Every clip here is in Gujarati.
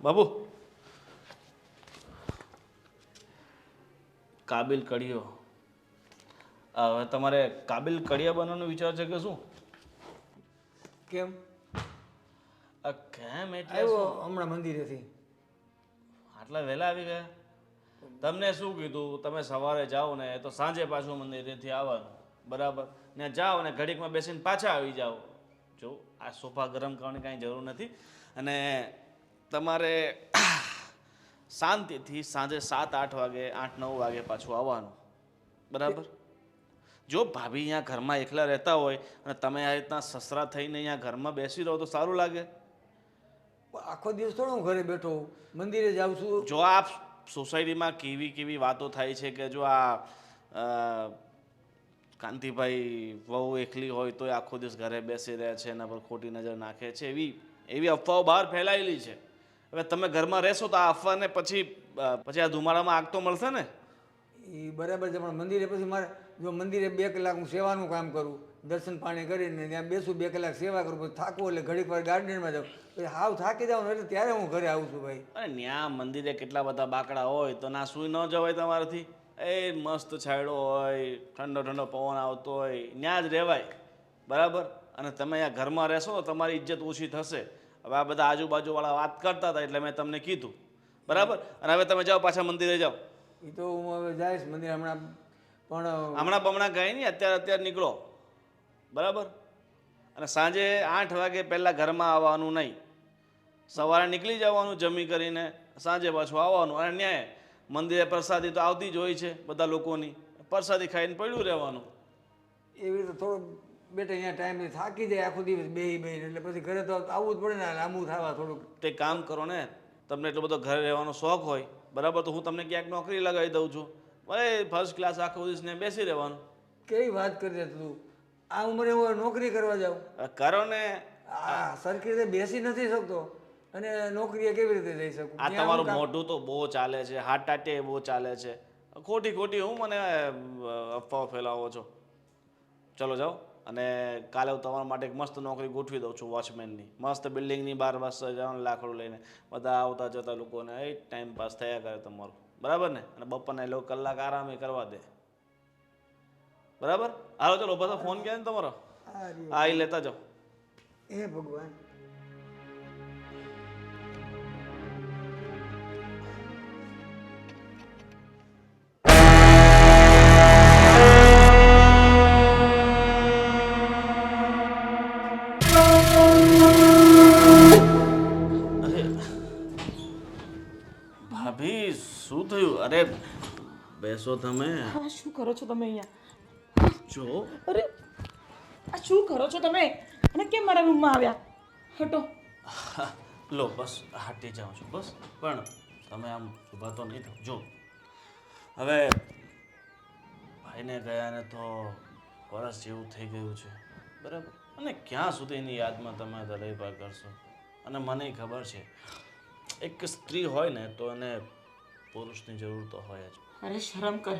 બાબુ કાબિલ કડિયો હવે તમારે કાબિલ કડિયા બનવાનો વિચાર છે કે શું? કેમ કેમ એટલે આવ્યો શું? હમણાં મંદિરેથી? આટલા વહેલા આવી ગયા? તમને શું કીધું? તમે સવારે જાઓ ને તો સાંજે પાછું મંદિરેથી આવવાનું, બરાબર? ને જાઓ ને ઘડીકમાં બેસીને પાછા આવી જાઓ. જો આ સોફા ગરમ કરવાની કાંઈ જરૂર નથી. અને તમારે શાંતિથી સાંજે 7-8 વાગે 8-9 વાગે પાછું આવવાનું, બરાબર? જો ભાભી અહીંયા ઘરમાં એકલા રહેતા હોય અને તમે આ રીતના સસરા થઈને અહીંયા ઘરમાં બેસી રહો તો સારું લાગે? આખો દિવસ થોડો હું ઘરે બેઠો હોઉં? મંદિરે જાઉં છું. જો આ સોસાયટીમાં કેવી કેવી વાતો થાય છે કે જો આ કાંતિભાઈ વહુ એકલી હોય તોય આખો દિવસ ઘરે બેસી રહે છે, એના પર ખોટી નજર નાખે છે, એવી અફવાઓ બહાર ફેલાયેલી છે. હવે તમે ઘરમાં રહેશો તો આ અફવાને પછી આ ધુમાડામાં આગ તો મળશે ને? એ બરાબર છે, પણ મંદિરે પછી મારે જો મંદિરે 2 કલાક હું સેવાનું કામ કરું, દર્શન પાણી કરીને ત્યાં બેસું 2 કલાક સેવા કરું, પછી થાકું એટલે ઘડીક વાર ગાર્ડનમાં જાઉં, પછી હાવ થાકી જાઉં એટલે ત્યારે હું ઘરે આવું છું ભાઈ. અને ત્યાં મંદિરે કેટલા બધા બાકડા હોય તો ના સૂઈ ન જવાય તમારાથી? એ મસ્ત છાંયડો હોય, ઠંડો ઠંડો પવન આવતો હોય, ત્યાં જ રહેવાય, બરાબર? અને તમે અહીંયા ઘરમાં રહેશો તો તમારી ઇજ્જત ઓછી થશે. હવે આ બધા આજુબાજુવાળા વાત કરતા હતા એટલે મેં તમને કીધું, બરાબર? અને હવે તમે જાઓ, પાછા મંદિરે જાઓ. એ તો હું હવે જઈશ મંદિર હમણાં, પણ હમણાં ગઈ નહીં, અત્યારે નીકળો, બરાબર? અને સાંજે 8 વાગે પહેલાં ઘરમાં આવવાનું નહીં. સવારે નીકળી જવાનું જમી કરીને, સાંજે પાછું આવવાનું. અને ન્યાય મંદિરે પ્રસાદી તો આવતી જ હોય છે બધા લોકોની, પ્રસાદી ખાઈને પડ્યું રહેવાનું. એવી રીતે થોડો બેટા અહીંયા ટાઈમ થાકી જાય આખો દિવસ બેહીને, એટલે પછી ઘરે તો આવવું જ પડે ને, લાંબુ થવા થોડુંક. તે કામ કરો ને, તમને એટલો બધો ઘરે રહેવાનો શોખ હોય, બરાબર? તો હું તમને ક્યાંક નોકરી લગાવી દઉં છું, ભાઈ ફર્સ્ટ ક્લાસ આખો દિવસને બેસી રહેવાનું. કેવી વાત કરી તું? આ ઉંમરે હું નોકરી કરવા જાઉં? કરો ને. આ સરખી રીતે બેસી નથી શકતો અને નોકરીએ કેવી રીતે જઈ શકું? આ તમારું મોઢું તો બહુ ચાલે છે, હાટાટે બહુ ચાલે છે, ખોટી હું મને અફવાઓ ફેલાવો છો. ચલો જાઓ. અને કાલે હું તમારા માટે એક મસ્ત નોકરી ગોઠવી દઉં છું, વોચમેનની. મસ્ત બિલ્ડિંગની બહાર બસ જવાનું, લાકડું લઈને બધા આવતા જતા લોકોને એ ટાઈમ પાસ થયા કરે તમારું, બરાબર ને? અને બપોરના લોકો કલાક આરામ કરવા દે, બરાબર? હાલો ચલો, બધા ફોન ક્યાં ને તમારો? હા, એ લેતા જાઓ. હે ભગવાન. ભાભી શું થયું? અરે બેસો તમે. હા, શું કરો છો તમે અહીંયા? જો અરે આ શું કરો છો તમે? અને કેમ મારા રૂમમાં આવ્યા? હટો. લો બસ હટી જાઉં છું, બસ. પણ તમે આમ ઊભા તો નહીં થાવ. જો હવે ભાઈને ગયા ને તો વરસ જેવું થઈ ગયું છે, બરાબર? અને ક્યાં સુધીની યાદમાં તમે દલેભા કરશો? અને મને ખબર છે, એક સ્ત્રી હોય ને તો એને પુરુષની જરૂર તો હોય જ. અરે શરમ કર.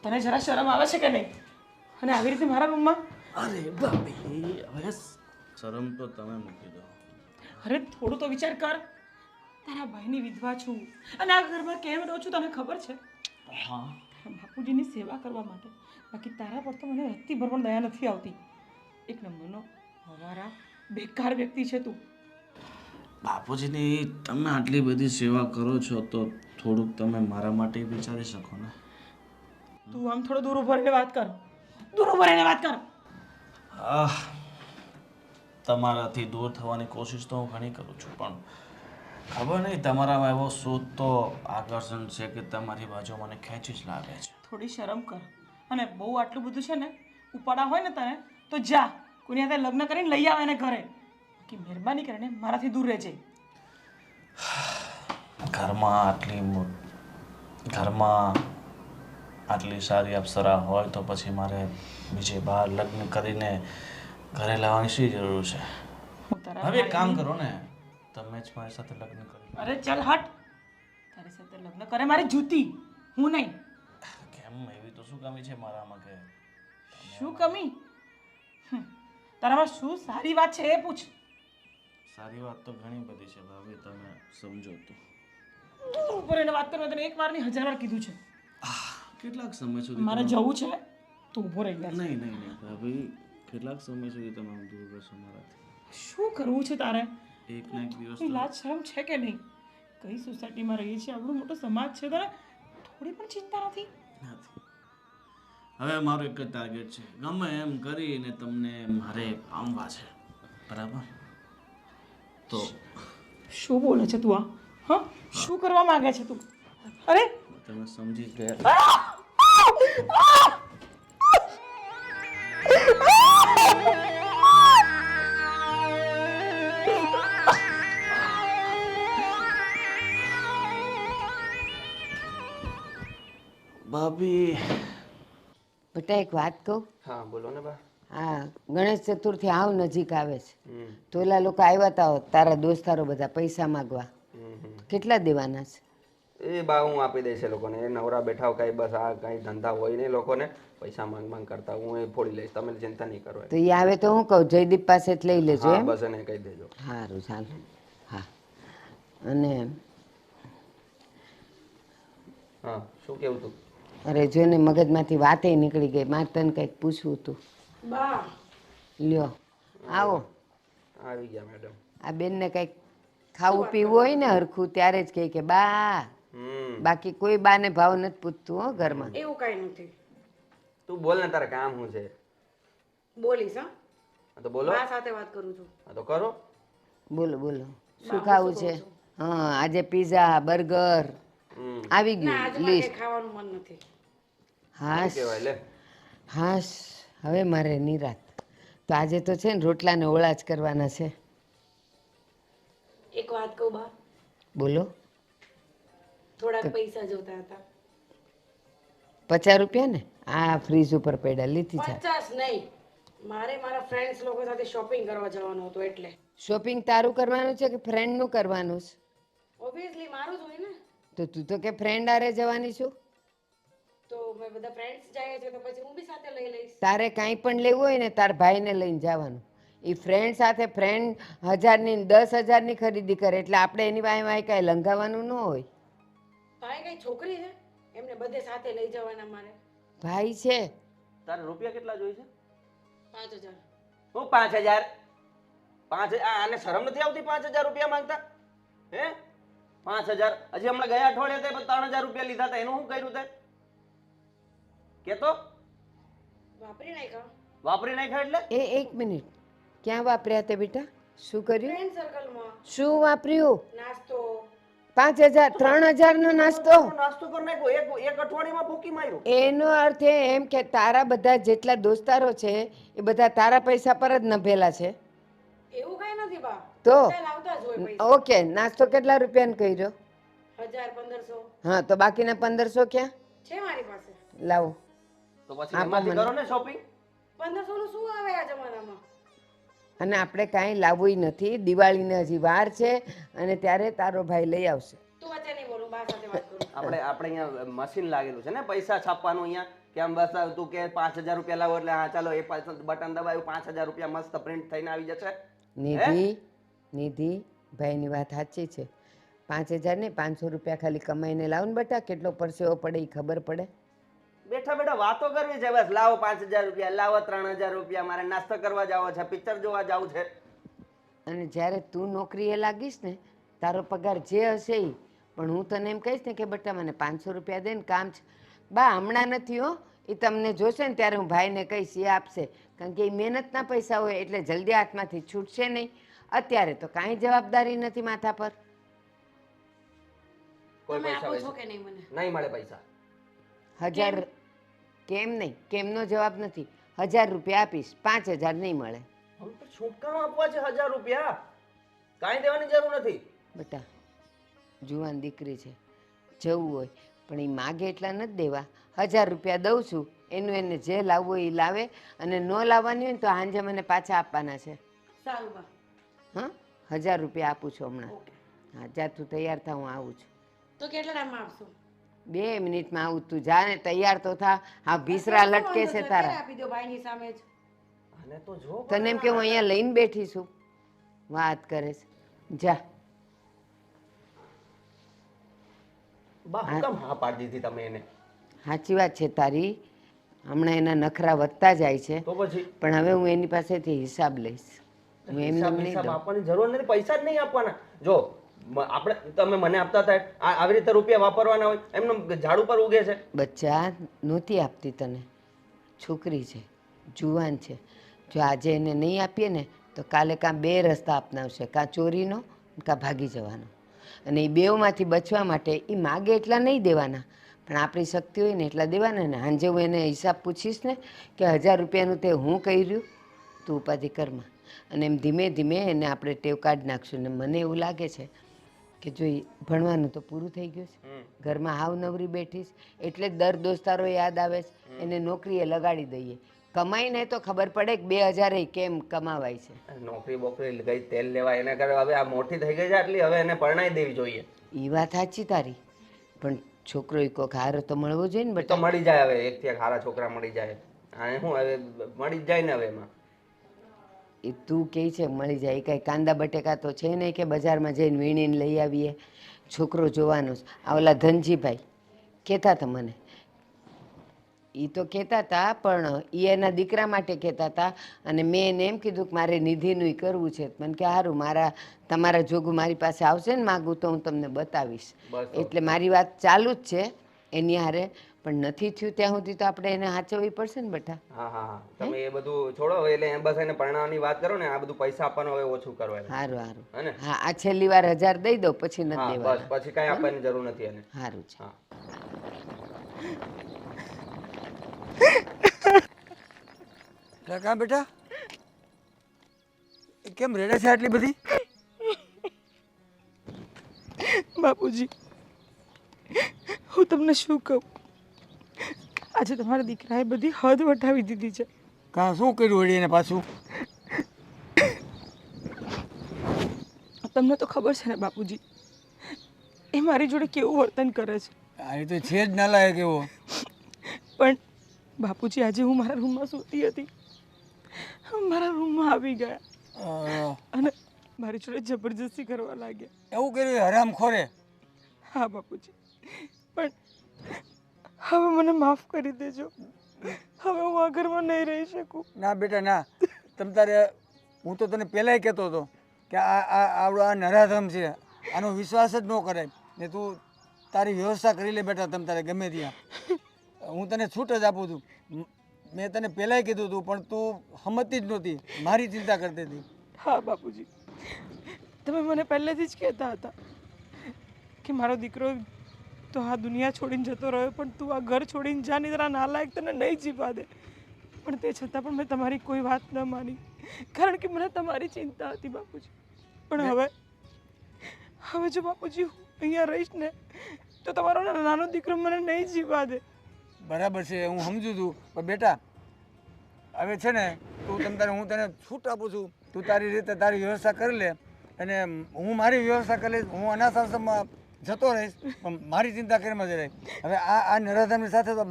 તને જરા શરમ આવે છે કે નહીં? અને આવી રીતે મારા રૂમમાં? અરે ભાભી, હવે શરમ તો તમે મૂકી દો. અરે થોડું તો વિચાર કર. તારા ભાઈની વિધવા છું અને આ ઘરમાં કેમ રહું છું તને ખબર છે? હા, બાપુજીની સેવા કરવા માટે. બાકી તારા પર તો મને રત્તી ભર પણ દયા નથી આવતી. એક નંબરનો હવારા બેકાર વ્યક્તિ છે તું. બાપુજીની તમે આટલી બધી સેવા કરો છો તો થોડુંક તમે મારા માટે વિચારી શકો ને? તું આમ થોડો દૂર ઉભો રહીને વાત કર. દૂર ઉભો રહીને વાત કર. તમારાથી દૂર થવાની કોશિશ તો હું ઘણી કરું છું, પણ ખબર નહીં તમારામાં એવો શું તો આકર્ષણ છે કે તમારી બાજુ મને ખેંચી જ લાગે છે. થોડી શરમ કર. અને બહુ આટલું બધું છે ને ઉપાડા હોય ને તને તો જા કોની સાથે લગ્ન કરીને લઈ આવે એને ઘરે. બાકી મહેરબાની કરીને મારાથી દૂર રહેજે. ઘરમાં આટલી સારી અપ્સરા હોય તો પછી મારે બીજે બહાર લગ્ન કરીને ઘરે લાવવાની શી જરૂર છે? હવે એક કામ કરો ને, તમે જ મારી સાથે લગ્ન કરો. અરે ચાલ હટ. તારી સાથે લગ્ન કરે મારી જૂતી, હું નહીં. કેમ? એવી તો શું કમી છે મારામાં કે? શું કમી? તારામાં શું સારી વાત છે એ પૂછ. સારી વાત તો ઘણી બધી છે ભાભી, તમે સમજો તો. ઉપર એને વાત કરવા તને એક વાર ની 1000 વાર કીધું છે. કેટલાક સમય સુધી મારે જવું છે તો ઊભો રહી જા. નહીં નહીં નહીં ભાભી, કેટલાક સમય સુધી તમે આમ દૂર રહેશો મારાથી? શું કરવું છે તારે? એક ના એક દિવસ કોઈ લાજ શરમ છે કે નહીં? કઈ સોસાયટીમાં રહીએ છીએ, આપણો મોટો સમાજ છે, તારે થોડી પણ ચિંતા નથી? નથી. હવે મારું એક જ ટાર્ગેટ છે, ગમે એમ કરીને તમને મારે પામવા છે, બરાબર? તો શું બોલે છે તું? હા, શું કરવા માંગે છે તું? અરે તમે સમજી ગયા. ભાભી, બેટા એક વાત કહું? હા બોલો ને બા. હા, ગણેશ ચતુર્થી આવ નજીક આવે છે. તો ઓલા લોકો આવ્યા તા તારા દોસ્તારો બધા પૈસા માગવા. કેટલા દેવાના છે? એ બા હું આપી દઈશ એ લોકોને. એ નવરા બેઠા કઈ બસ આ કઈ ધંધા હોય નહીં લોકોને, પૈસા માંગ કરતા. હું એ ફોડી લઈશ, તમે ચિંતા નહીં કરો. તો એ આવે તો હું કહું જયદીપ પાસે જ લઈ લેજો હા એમ? બસ એને કહી દેજો. સારું ચાલ. હા, અને હા શું કેવું તું? અરે જોઈને મગજમાંથી વાતે નીકળી ગઈ. મારે તને કંઈક પૂછવું હતું. બા લ્યો આવો. આવી ગયા મેડમ. આ બેનને કંઈક ખાવું પીવું હોય ને હરખું ત્યારે જ કહે કે બા. બાકી કોઈ બાને ભાવ નથી પૂછતું હો ઘરમાં. એવું કઈ નથી. તું બોલ ને, તારે કામ શું છે? બોલીશ હા. હા તો બોલો. બા સાથે વાત કરું છું. હા તો કરો. બોલો બોલો શું ખાવું છે? હા, આજે પીઝા બર્ગર આવી ના ગયું આજે મારે લિસ્ટ. કંઈ ખાવાનું મન નથી. હાશ કેવાય લે. હાશ, હવે મારે નિરાત. તો આજે તો છે ને રોટલા ને ઓળા જ કરવાના છે. એક વાત કહું બા, બોલો. થોડાક પૈસા જોતા હતા. 50 રૂપિયા ને? આ ફ્રીજ ઉપર પડ્યા, લીધી છે. 50 નહીં, મારે મારા ફ્રેન્ડ્સ લોકો સાથે શોપિંગ કરવા જવાનું હતું એટલે. શોપિંગ તારું કરવાનું છે કે ફ્રેન્ડનું કરવાનું છે? ઓબ્વિયસલી મારું જ હોય ને. તો તું તો કે ફ્રેન્ડ આરે જવાની છું. તો મેં બધા ફ્રેન્ડ્સ જાય છે તો પછી હું બી સાથે લઈ લઈશ. તારે કાંઈ પણ લેવું હોય ને તાર ભાઈને લઈને જવાનું. એ ફ્રેન્ડ સાથે ફ્રેન્ડ 1000ની 10,000ની ખરીદી કરે એટલે આપણે એની વાંહે કાંઈ લંઘાવાનું ન હોય. ભાઈ કઈ છોકરી છે એમને બધે સાથે લઈ જવાના મારે. ભાઈ છે. તારે રૂપિયા કેટલા જોઈશે? 5000. હું 5000? 5000? આને શરમ નથી આવતી 5000 રૂપિયા માંગતા? હે 5000? હજી હમણાં ગયા અઠવાડિયે તે 3000 રૂપિયા લીધા હતા, એનું શું કર્યું તે? કેતો વાપરી નાખ્યા વાપરી નાખ્યા એટલે? એક મિનિટ, ક્યાં વાપર્યા તે બેટા? શું કર્યું? ફ્રેન્ડ સર્કલમાં. શું વાપર્યું? નાસ્તો. 5,000 3,000નો નાસ્તો? નાસ્તો કરી નાખ્યો એક અઠવાડિયામાં ભૂકી માર્યું. એનો અર્થ એમ કે તારા બધા જેટલા દોસ્તારો છે એ બધા તારા પૈસા પર જ નભેલા છે. એવું કઈ નથી બા. તો બધા લાવતા જ હોય પૈસા. ઓકે, નાસ્તો કેટલા રૂપિયાનો કર્યો? 1000 1500 હા, તો બાકીના 1500 ક્યાં? છે મારી પાસે. લાવો. તો પછી એમાંથી કરો ને શોપિંગ. 1500 નું શું આવે આ જમાનામાં? અને આપણે કાંઈ લાવવું નથી, દિવાળીને હજી વાર છે અને ત્યારે તારો ભાઈ લઈ આવશે. તું વચ્ચે નહીં બોલું, બા સાથે વાત કરું. આપણે અહીંયા મશીન લાગેલું છે ને પૈસા છાપવાનું અહીંયા, કે આમ બસ તું કે 5000 રૂપિયા લાવો એટલે હા ચાલો એ બટન દબાવ્યું 5000 રૂપિયા મસ્ત પ્રિન્ટ થઈને આવી જશે. નિધિ ભાઈની વાત સાચી છે. 5000 ને 500 રૂપિયા ખાલી કમાઈને લાવ ને બેટા, કેટલો પરસેવો પડે એ ખબર પડે. બેઠા બેઠા વાતો કરવી છે બસ. લાવો 5000 રૂપિયા, લાવો 3000 રૂપિયા, મારે નાસ્તો કરવા જાવ છે, પિક્ચર જોવા જાવ છે. અને જ્યારે તું નોકરીએ લાગીશ ને તારો પગાર જે હશે એ, પણ હું તને એમ કહીશ ને કે બેટા મને 500 રૂપિયા દે ને કામ છે. બા હમણાં નથી હો, એ તમને જોશે ને ત્યારે હું ભાઈને કહીશ, એ આપશે. કારણ કે એ મહેનતના પૈસા હોય એટલે જલ્દી હાથમાંથી છૂટશે નહીં. અત્યારે તો કાંઈ જવાબદારી નથી માથા પર. કોઈ તમે પૈસા આપો છો કે નહીં મને? નહીં મળે પૈસા. 1000 કેમ નહીં? કેમનો જવાબ નથી. 1000 રૂપિયા આપીશ, 5000 નહીં મળે. હવે તો છૂટકાનો આપવા છે 1000 રૂપિયા, કાંઈ દેવાની જરૂર નથી. બેટા જુવાન દીકરી છે, જવું હોય પણ એ માગે એટલા નથી દેવા. 1000 રૂપિયા દઉં છું, એનું એને જે લાવવું હોય એ લાવે, અને ન લાવવાની હોય ને તો સાંજે મને પાછા આપવાના છે. સારું બા. હા, 1000 રૂપિયા આપું છું હમણાં. હા, જા તું તૈયાર થા, હું આવું છું. તો કેટલા ટાઈમમાં આપશો? 2 મિનિટમાં આવું. તું જા ને તૈયાર તો થા. હા, ભીસરા લટકે છે તારા. આપી દો ભાઈની સામે જ. આને તો જો તને એમ કે હું અહીંયા લઈને બેઠી છું. વાત કરે છે. જા. બા હું કામ હા પાડી દીધી તમે એને? સાચી વાત છે તારી. હમણાં એના નખરા વધતા જાય છે, તો પછી પણ હવે હું એની પાસેથી હિસાબ લઈશ. હું એમને હિસાબ નહીં હિસાબ દઉં. આપવાની જરૂર નથી, પૈસા જ નહીં આપવાના. જો આપણે તમે મને આપતા હતા આવી રીતે રૂપિયા વાપરવાના હોય એમને ઝાડ ઉપર ઉગે છે. બચ્ચા નહોતી આપતી તને. છોકરી છે, જુવાન છે. જો આજે એને નહીં આપીએ ને તો કાલે કાં બે રસ્તા અપનાવશે, કાં ચોરીનો કાં ભાગી જવાનો. અને એ બેઉમાંથી બચવા માટે એ માગે એટલા નહીં દેવાના, પણ આપણી શક્તિ હોય ને એટલા દેવાના. ને સાંજે હું એને હિસાબ પૂછીશ ને કે 1000 રૂપિયાનું તે હું કર્યું, તું ઉપાધિ કરમાં. અને એમ ધીમે ધીમે એને આપણે ટેવ કાઢી નાખશું. ને મને એવું લાગે છે કે જો ઈ ભણવાનું તો પૂરું થઈ ગયું છે, ઘરમાં હાવ નવરી બેઠીશ એટલે જ દર દોસ્તારો યાદ આવે છે. એને નોકરીએ લગાડી દઈએ, કમાઈને તો ખબર પડે કે 2000 કેમ કમાવાય છે. નોકરી બોકરી ગઈ તેલ લેવા એને કરે. હવે આ મોટી થઈ ગઈ છે આટલી, હવે એને પરણાઈ દેવી જોઈએ. એ વાત સાચી તારી, પણ છોકરો એ કોક હારો તો મળવો જોઈએ ને તો બેટા. મળી જાય હવે, એક થી એક સારા છોકરા મળી જાય. અને શું હવે મળી જ જાય ને હવે એમાં. એ તું કહે છે મળી જાય, એ કાંઈ કાંદા બટેકા તો છે નહીં કે બજારમાં જઈને વીણીને લઈ આવીએ. છોકરો જોવાનો છે. આ ઓલા ધનજીભાઈ કહેતા હતા મને, એ તો કહેતા હતા, પણ એ એના દીકરા માટે કહેતા હતા. અને મેં એને એમ કીધું કે મારે નિધિનું કરવું છે. મને કે સારું, તમારા જોગું મારી પાસે આવશે ને માગું તો હું તમને બતાવીશ. બસ તો. એટલે મારી વાત ચાલુ જ છે એની હારે, પણ નથી થયું ત્યાં સુધી તો આપણે એને સાચવવી પડશે ને બેટા. હા હા હા, તમે એ બધું છોડો હવે. એટલે એમ બસ એને પરણાવવાની વાત કરો ને, આ બધું પૈસા આપવાનું હવે ઓછું કરો એને. સારું સારું. હે ને? હા, આ છેલ્લી વાર 1000 દઈ દો, પછી નથી હા બસ, દેવાના. પછી કઈ આપવાની જરૂર નથી એને. સારું છે. હા કાં બેટા એ કેમ રેડે છે આટલી બધી? બાપુજી, હું તમને શું કહું, આજે તમારા દીકરાએ બધી હદ વટાવી દીધી છે. કાં શું કર્યું વળી એને પાછું? તમને તો ખબર છે ને બાપુજી, એ મારી જોડે કેવું વર્તન કરે છે. આ એ તો છે જ નાલાયક એવો. પણ બાપુજી, આજે હું મારા રૂમમાં સૂતી હતી, મારા રૂમમાં આવી ગયા અને મારી જોડે જબરજસ્તી કરવા લાગ્યા. એવું કર્યું હરામ ખોરે? હા બાપુજી, પણ હવે મને માફ કરી દેજો. હવે હું આ ઘરમાં નહીં રહી શકું. ના બેટા ના, તમ તારે, હું તો તને પહેલાંય કહેતો હતો કે આવડો આ નરાધમ છે, આનો વિશ્વાસ જ ન કરાય. ને તું તારી વ્યવસ્થા કરી લે બેટા, તમ તારે ગમે ત્યાં. હું તને છૂટ જ આપું છું. મેં તને પહેલાંય કીધું હતું, પણ તું સમજતી જ નહોતી, મારી ચિંતા કરતી હતી. હા બાપુજી, તમે મને પહેલેથી જ કહેતા હતા કે મારો દીકરો તો આ દુનિયા છોડીને જતો રહ્યો, પણ તું આ ઘર છોડીને જા, નહીં તારા નાલાયક તને નહીં જીવવા દે. પણ તે છતાં પણ મેં તમારી કોઈ વાત ન માની, કારણ કે મને તમારી ચિંતા હતી બાપુજી. પણ હવે જો બાપુજી હું અહીંયા રહીશ ને તો તમારો નાનો દીકરો મને નહીં જીવવા દે. બરાબર છે, હું સમજુ છું, પણ બેટા હવે છે ને તું હું તને છૂટ આપું છું. તું તારી રીતે તારી વ્યવસ્થા કરી લે, અને હું મારી વ્યવસ્થા કરી લઈશ. હું અનાથ આશ્રમમાં જતો રહીશ, પણ મારી ચિંતા કરીમાં જ રહે. હવે આ નરાધમની સાથે તો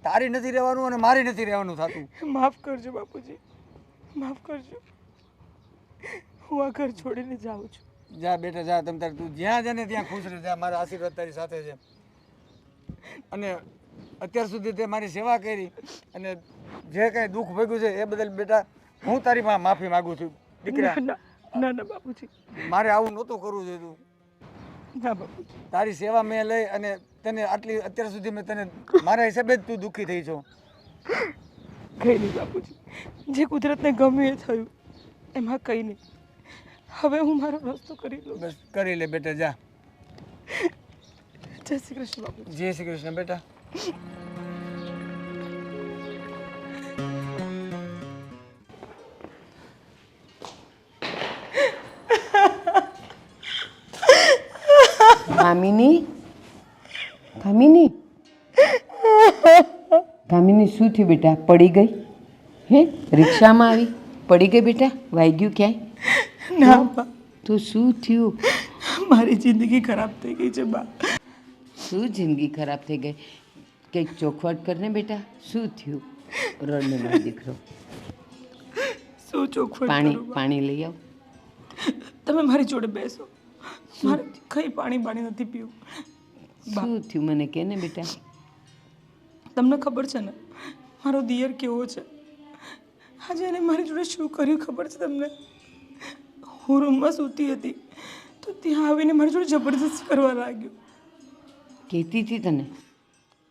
તારી નથી રહેવાનું અને મારી નથી રહેવાનું થતું. માફ કરજો બાપુજી, માફ કરજો. હું આ ઘર છોડીને જાઉં છું. જા બેટા જા, તમ તારે તું જ્યાં જાય ને ત્યાં ખુશ રહે. જા, મારા આશીર્વાદ તારી સાથે છે. અને અત્યાર સુધી તે મારી સેવા કરી અને જે કાંઈ દુઃખ ભોગ્યું છે એ બદલ બેટા હું તારી પાસે માફી માગું છું. દીકરા, ના ના બાપુજી, મારે આવું નહોતું કરવું જોઈએ. તું ના બાપુજી, તારી સેવા મેં લઈ અને તને આટલી અત્યાર સુધી મેં તને મારા હિસાબે જ તું દુઃખી થઈ છો. કંઈ નહીં બાપુજી, જે કુદરતને ગમ્યું એ થયું, એમાં કંઈ નહીં. હવે હું મારો રસ્તો કરી લઉં. બસ કરી લે બેટા, જા. જય શ્રી કૃષ્ણ બાપુજી. જય શ્રી કૃષ્ણ બેટા. કામિની, કામિની, કામિની શું થયું બેટા? પડી ગઈ? હે, રિક્ષામાં આવી પડી ગઈ બેટા? વાગ્યું ક્યાંય? ના બા, તો શું થયું? મારી જિંદગી ખરાબ થઈ ગઈ છે બા. શું જિંદગી ખરાબ થઈ ગઈ? કંઈક ચોખવટ કરને બેટા, શું થયું? રડને મારો દીકરો. શું ચોખવટ પાણી કરું બા? પાણી લઈ આવ. તમે મારી જોડે બેસો. મારે કંઈ પાણી નથી પીવું. શું થયું મને કે ને બેટા? તમને ખબર છે ને મારો દિયર કેવો છે? આજે એને મારી જોડે શું કર્યું ખબર છે તમને? હું રૂમમાં સૂતી હતી તો ત્યાં આવીને મારી જોડે જબરદસ્તી કરવા લાગ્યો. કહેતી હતી તને,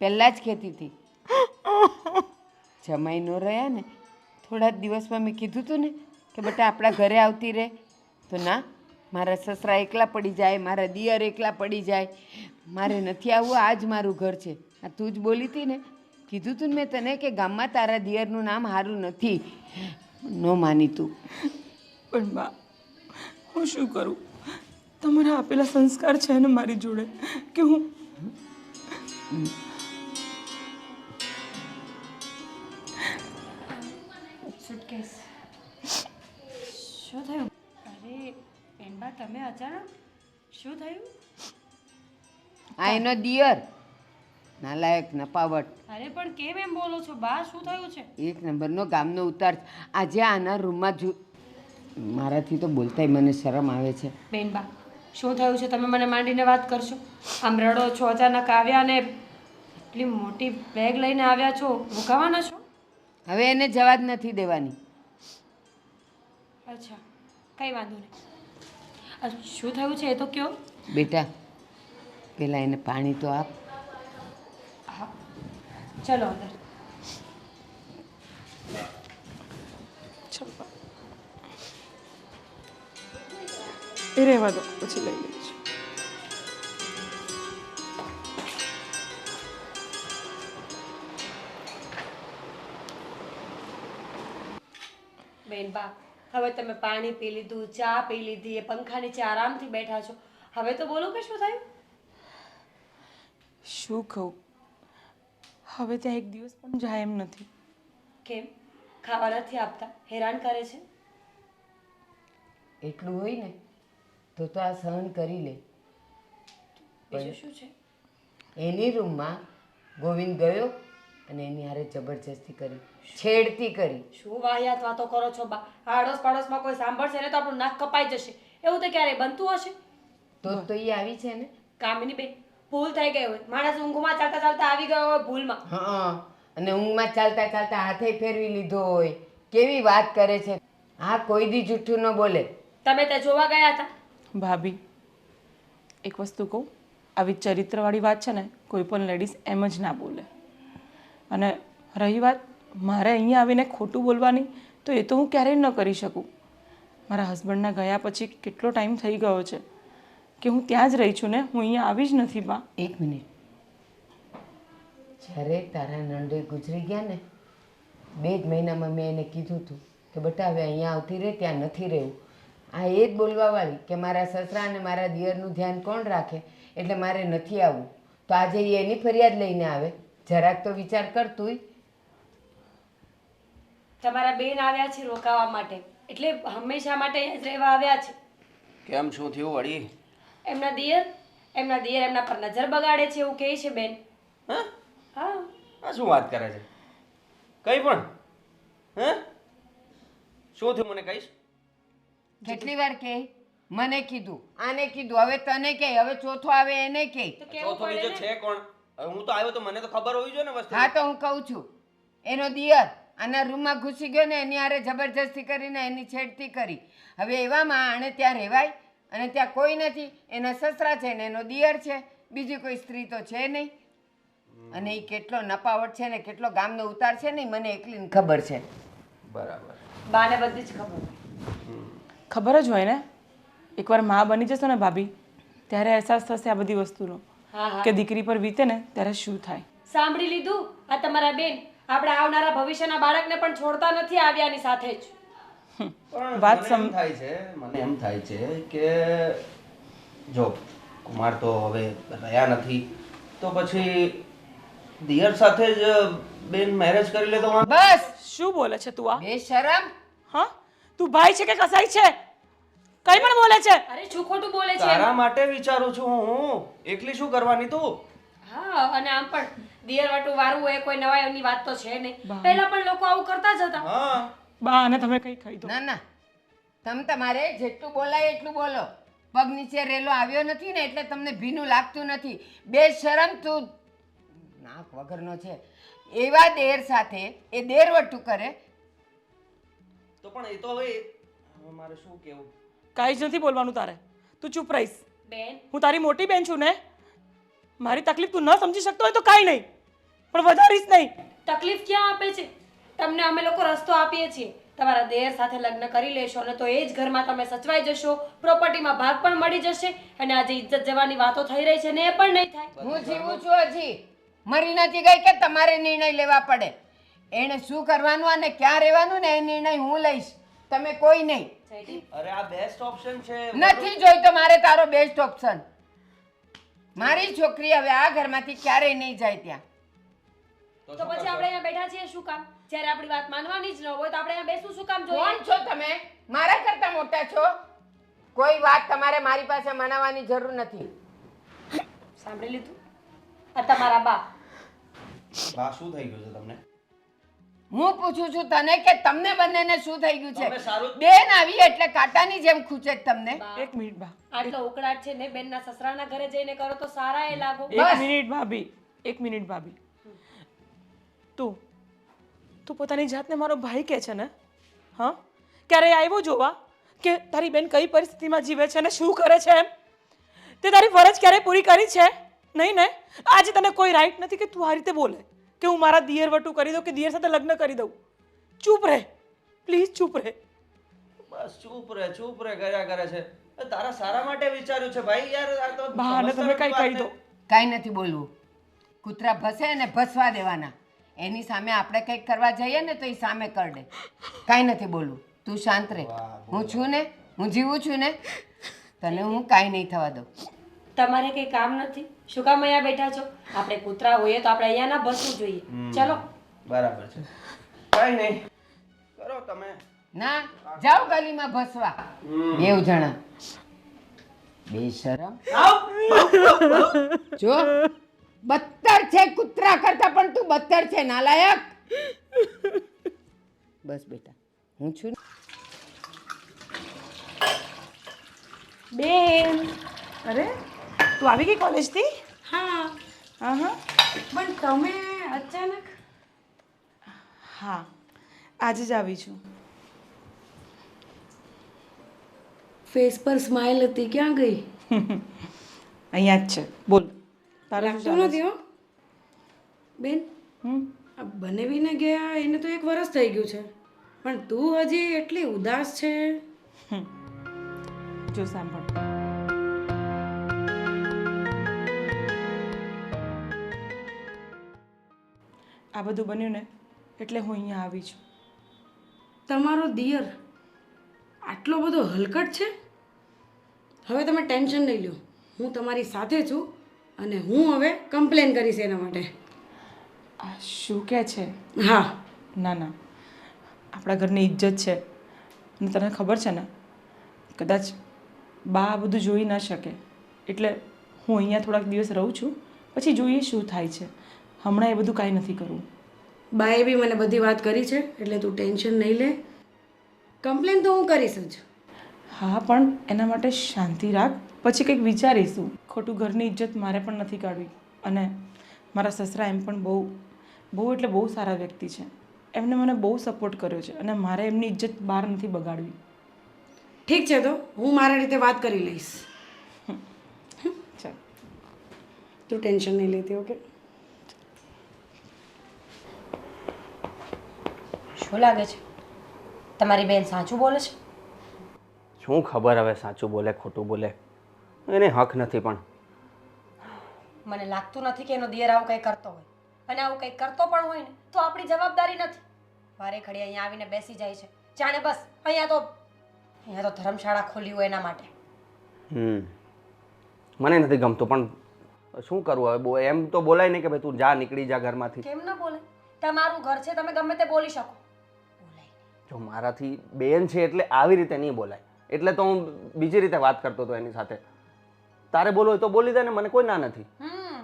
પહેલાં જ કહેતી હતી. જમાઈ ન રહ્યા ને થોડા જ દિવસમાં મેં કીધું હતું ને કે બેટા આપણા ઘરે આવતી રહે, તો ના, મારા સસરા એકલા પડી જાય, મારા દિયર એકલા પડી જાય, મારે નથી આવવું, આ જ મારું ઘર છે. આ તું જ બોલી હતી ને, કીધું તું ને મેં તને કે ગામમાં તારા દિયરનું નામ સારું નથી. ન માની તું. પણ બા, હું શું કરું? તમારા આપેલા સંસ્કાર છે ને મારી જોડે કે હું સુટકેસ શું થયું? અરે બેનબા, તમે અચાનક શું થયું? આ એનો દિયર નાલાયક નપાવટ, અરે પણ કેમ એમ બોલો છો બા? શું થયું છે? એક નંબરનો ગામનો ઉતાર. આજે આના રૂમમાં મારાથી તો બોલતાય મને શરમ આવે છે. બેનબા, શું થયું છે? તમે મને માંડીને વાત કરશો. આમ રડો છો, અચાનક આવ્યા ને એટલી મોટી બેગ લઈને આવ્યા છો, મુકાવાના છો? હવે એને જવા જ નથી દેવાની. અચ્છા, કંઈ વાંધો નહીં. શું થયું છે એ તો કયો. બેટા પેલા એને પાણી તો આપ. હા, ચલો અંદર. ચાલ બા, એ રહેવા દો, પછી લઈ લઈશ. બેનબા, હવે તમે પાણી પી લીધું, ચા પી લીધી, એ પંખા નીચે આરામથી બેઠા છો. હવે તો બોલો કે શું થયું? શું કહું, હવે ત્યાં એક દિવસ પણ જાય એમ નથી. કેમ? ખાવા નથી આપતા? હેરાન કરે છે? એટલું હોય ને તો આ સહન કરી લે. બીજું શું છે? એની રૂમમાં ગોવિંદ ગયો અને એની હારે જબરજસ્તી કરી, છેડતી કરી. શું વાહિયાત વાતો કરો છો બા? આડોશ પાડોશમાં કોઈ સાંભળશે ને તો આપણું નાક કપાઈ જશે. એવું તો ક્યારેય બનતું હશે? તો એ આવી છે ને. કામિની બેન, ભૂલ થઈ ગઈ હોય. માણસ ઊંઘમાં ચાલતા ચાલતા આવી ગયો હોય ભૂલમાં. હા, અને ઊંઘમાં ચાલતા ચાલતા હાથે ફેરવી લીધો હોય. કેવી વાત કરે છે! હા, કોઈ દી જૂઠું ન બોલે. તમે તે જોવા ગયા હતા? ભાભી, એક વસ્તુ કહું, આવી ચરિત્રવાળી વાત છે ને કોઈ પણ લેડીઝ એમ જ ના બોલે. અને રહી વાત મારે અહીંયા આવીને ખોટું બોલવાની, તો એ તો હું ક્યારેય ન કરી શકું. મારા હસબન્ડના ગયા પછી કેટલો ટાઈમ થઈ ગયો છે કે હું ત્યાં જ રહી છું ને, હું અહીંયા આવી જ નથી બા. એક મિનિટ, જ્યારે તારા નંદે ગુજરી ગયા ને 2 જ મહિનામાં મેં એને કીધું હતું કે બેટા હવે અહીંયા આવતી રહે, ત્યાં નથી રહેવું. આ એ જ બોલવાવાળી કે મારા સસરા અને મારા દિયરનું ધ્યાન કોણ રાખે, એટલે મારે નથી આવવું. તો આજે એ એની ફરિયાદ લઈને આવે. જરાક તો વિચાર કર તુંય. તમારા બેન આવ્યા છે રોકાવા માટે, એટલે હંમેશા માટે અહીંયા જ રહેવા આવ્યા છે. કેમ શું થયું વળી? એમના દિયર એમના પર નજર બગાડે છે એવું કહે છે બેન. હા, હા. આ શું વાત કરે છે? કઈ પણ હે? શું થયું મને કહીશ? કેટલી વાર કહે મને કીધું, આને કીધું, હવે તને કહે, હવે ચોથો આવે એને કહે. તો કેવું ચોથો બીજો પડે ને? છે કોણ? હવે હું તો આવ્યો તો મને તો ખબર હોવી જોઈએ ને વસ્તુ. હા, તો હું કહું છું, એનો દિયર આના રૂમમાં ઘૂસી ગયો ને એની હારે જબરજસ્તી કરીને એની છેડતી કરી. હવે એવામાં આણે ત્યાં રહેવાય? અને ત્યાં કોઈ નથી, એના સસરા છે ને એનો દિયર છે, બીજી કોઈ સ્ત્રી તો છે નહીં. અને એ કેટલો નપાવટ છે ને કેટલો ગામનો ઉતાર છે ને, મને એકલીને ખબર છે. બરાબર. બાને બધી જ ખબર હોય. ખબર જ હોય ને, એકવાર મા બની જશો ને ભાભી, ત્યારે અહેસાસ થશે આ બધી વસ્તુનો હા હા, કે દીકરી પર વીતે ને ત્યારે શું થાય. સાંભળી લીધું? આ તમારા બેન આપણા આવનારા ભવિષ્યના બાળકને પણ છોડતા નથી આવ્યાની સાથે જ. પણ વાત મને એમ થાય છે કે જો કુમાર તો હવે રહ્યા નથી, તો પછી દિયર સાથે જ બેન મેરેજ કરી લે તો વાંધો. બસ, શું બોલે છે તું? આ બેશરમ! હા, તું ભાઈ છે કે કસાઈ છે? કઈ પણ બોલે છે. અરે શું ખોટું બોલે છે? તારા માટે વિચારું છું હું. એકલી શું કરવાની તું? હા, અને આમ પણ દિયર વાટું વારવું એ કોઈ નવાઈની વાત તો છે નહીં. પહેલા પણ લોકો આવું કરતા જ હતા. હા, બા, અને તમે કઈ કહી દો. ના ના, તમે તમારે જેટલું બોલાય એટલું બોલો. પગ નીચે રેલો આવ્યો નથી ને એટલે તમને ભીનું લાગતું નથી. બેશરમ તું નાક વગરનો છે. એવા દેર સાથે એ દેરવટું કરે. તો પણ એ તો હવે મારે શું કેવું? કાંઈ જ નથી બોલવાનું તારે. તું ચૂપ રહીશ. બેન હું તારી મોટી બેન છું ને. મારી તકલીફ તું ન સમજી શકતો હોય તો કાંઈ નહીં, પણ વધારીશ નહીં. તકલીફ ક્યાં આપે છે? તમને અમે લોકો રસ્તો આપીએ છીએ. તમારા દેર સાથે લગ્ન કરી લેશો ને તો એ જ ઘરમાં તમે સચવાઈ જશો, પ્રોપર્ટીમાં ભાગ પણ મળી જશે, અને આજે ઇજ્જત જવાની વાતો થઈ રહી છે ને એ પણ નહીં થાય. હું જીવું છું હજી, મરી નથી ગઈ કે તમારે નિર્ણય લેવા પડે. એણે શું કરવાનું અને ક્યાં રહેવાનું ને એ નિર્ણય હું લઈશ, તમે કોઈ નહીં. જયદીપ, અરે આ બેસ્ટ ઓપ્શન છે. નથી જોઈતો મારે તારો બેસ્ટ ઓપ્શન. મારી છોકરી હવે આ ઘરમાંથી ક્યારેય નહીં જાય ત્યાં. તો પછી આપણે અહીંયા બેઠા છીએ શું કામ? જ્યારે આપણી વાત માનવાની જ ન હોય તો આપણે અહીંયા બેસવું શું કામ જોઈએ? કોણ છો તમે? મારા કરતા મોટા છો. કોઈ વાત તમારે મારી પાસે મનાવવાની જરૂર નથી. સાંભળી લીધું? આ તમારા બા. બા શું થઈ ગયું છે તમને? હું પૂછું છું તને કે તમને બંનેને શું થઈ ગયું તમે છે? સારું બેન આવી એટલે કાંટાની જેમ ખૂંચે જ તમને. બા, એક મિનિટ બા, આટલો ઉકળાટ છે ને બેનના સસરાના ઘરે જઈને કરો તો સારા એ લાગો. એક મિનિટ ભાભી, એક મિનિટ ભાભી. તું પોતાની જાતને મારો ભાઈ કહે છે ને? હા, ક્યારે આવ્યો જોવા કે તારી બેન કઈ પરિસ્થિતિમાં જીવે છે અને શું કરે છે એમ? તે તારી ફરજ ક્યારે પૂરી કરી છે? નહીં ને? આજે તને કોઈ રાઈટ નથી કે તું આ રીતે બોલે કે હું મારા દિયર વટું કરી દઉં કે દિયર સાથે લગ્ન કરી દઉં. ચૂપ રહે પ્લીઝ, ચૂપ રહે. બસ ચૂપ રહે કર્યા કરે છે. તારા સારા માટે વિચાર્યું છે ભાઈ યાર. આ તો બા, અને તમે કઈ કહી દો. કાંઈ નથી બોલવું. કૂતરા ભસે અને ભસવા દેવાના. એની સામે આપણે કંઈક કરવા જઈએ ને તો એ સામે કરડે. કાંઈ નથી બોલવું. તું શાંત રહે. હું છું ને, હું જીવું છું ને, તને હું કાંઈ નહીં થવા દઉં. તમારે કઈ કામ નથી? શું કામ અહીંયા બેઠા છો? આપણે કૂતરા હોઈએ તો આપણે અહીંયા ના ભસવું જોઈએ. ચલો. બરાબર છે. કઈ નહીં કરો તમે. ના, જાઓ ગલીમાં ભસવા બેવ જણા. બેશરમ. જો બદતર છે કૂતરા કરતા, પણ તું બદતર છે નાલાયક. બસ બેટા, હું છું ને. બેન, અરે તું આવી ગઈ કોલેજથી? હા, હા હા પણ તમે અચાનક? હા, આજે જ આવી છું. ફેસ પર સ્માઇલ હતી, ક્યાં ગઈ? અહીંયા જ છે. બોલ, તારે શું ચાલે છે? હો બેન, આ બનેવીને ગયા એને તો 1 વર્ષ થઈ ગયું છે, પણ તું હજી એટલી ઉદાસ છે. જો સાંભળ, આ બધું બન્યું ને એટલે હું અહીંયા આવી છું. તમારો દિયર આટલો બધો હલકટ છે? હવે તમે ટેન્શન નહીં લો, હું તમારી સાથે છું અને હું હવે કમ્પ્લેન કરીશ એના માટે. આ શું કહે છે? હા, ના ના, આપણા ઘરની ઇજ્જત છે અને તને ખબર છે ને, કદાચ બા આ બધું જોઈ ન શકે એટલે હું અહીંયા થોડાક દિવસ રહું છું, પછી જોઈએ શું થાય છે. હમણાં એ બધું કાંઈ નથી કરવું. બાએ બી મને બધી વાત કરી છે, એટલે તું ટેન્શન નહીં લે. કમ્પ્લેન તો હું કરીશ જ. હા, પણ એના માટે શાંતિ રાખ, પછી કંઈક વિચારીશું. ખોટું ઘરની ઇજ્જત મારે પણ નથી કાઢવી, અને મારા સસરા એમ પણ બહુ એટલે બહુ સારા વ્યક્તિ છે. એમને મને બહુ સપોર્ટ કર્યો છે અને મારે એમની ઇજ્જત બહાર નથી બગાડવી. ઠીક છે, તો હું મારા રીતે વાત કરી લઈશ. ચાલ, તું ટેન્શન નહીં લેતી. ઓકે? શું લાગે છે તમારી બેન સાચું બોલે છે? શું ખબર હવે સાચું બોલે ખોટું બોલે, એને હક નથી. પણ મને લાગતું નથી કે એનો દિયર આવું કંઈ કરતો હોય, અને આવું કંઈ કરતો પણ હોય ને તો આપણી જવાબદારી નથી. વારે ઘડી અહીંયા આવીને બેસી જાય છે જાણે બસ અહીંયા તો ધર્મશાળા ખોલી હોય એના માટે. મને નથી ગમતું, પણ શું કરવું હવે? એમ તો બોલાય નહીં કે ભાઈ તું જા, નીકળી જા ઘરમાંથી. કેમ ન બોલે? તમારું ઘર છે, તમે ગમે તે બોલી શકો. બોલાય જો મારાથી બેન છે એટલે આવી રીતે નહીં બોલાય, એટલે તો હું બીજી રીતે વાત કરતો હતો એની સાથે. તારે બોલવું હોય તો બોલી દે ને, મને કોઈ ના નથી.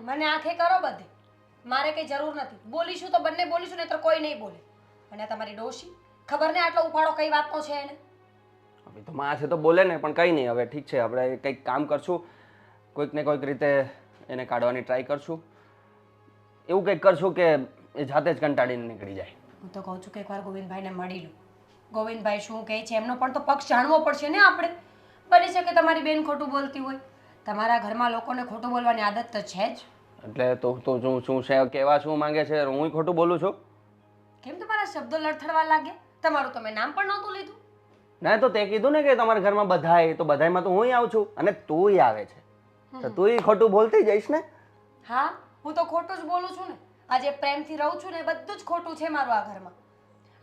મને આંખે કરો બધી, મારે કંઈ જરૂર નથી. બોલીશું તો બંને બોલીશું, નહીં તો કોઈ નહીં બોલે. અને તમારી ડોશી ખબર ને આટલો ઉપાડો કઈ વાતનો છે એને? ભાભી તો માં છે તો બોલે ને, પણ કંઈ નહીં, હવે ઠીક છે, આપણે કંઈક કામ કરશું, કોઈક ને કોઈક રીતે એને કાઢવાની ટ્રાય કરશું, એવું કંઈક કરશું કે એ જાતે જ કંટાળીને નીકળી જાય. હું તો કહું છું કે એકવાર ગોવિંદભાઈને મળી લો. ગોવિંદભાઈ શું કહે છે એમનો પણ તો પક્ષ જાણવો પડશે ને આપણે. બની શકે તમારી બેન ખોટું બોલતી હોય, તમારા ઘરમાં લોકોને ખોટું બોલવાની આદત તો છે જ. એટલે તો શું છે, કહેવા શું માંગે છે, હું ખોટું બોલું છું? કેમ તમારા શબ્દો લડથડવા લાગ્યા? તમારું તમે નામ પણ નહોતું લીધું. ના તો તે કીધું ને કે તમારા ઘરમાં બધાય, તો બધાયમાં તો હું આવું છું અને તુંય આવે છે, તો તુંય ખોટું બોલતી જઈશ ને. હા, હું તો ખોટું જ બોલું છું ને. આજે પ્રેમથી રહું છું ને એ બધું જ ખોટું છે મારું આ ઘરમાં.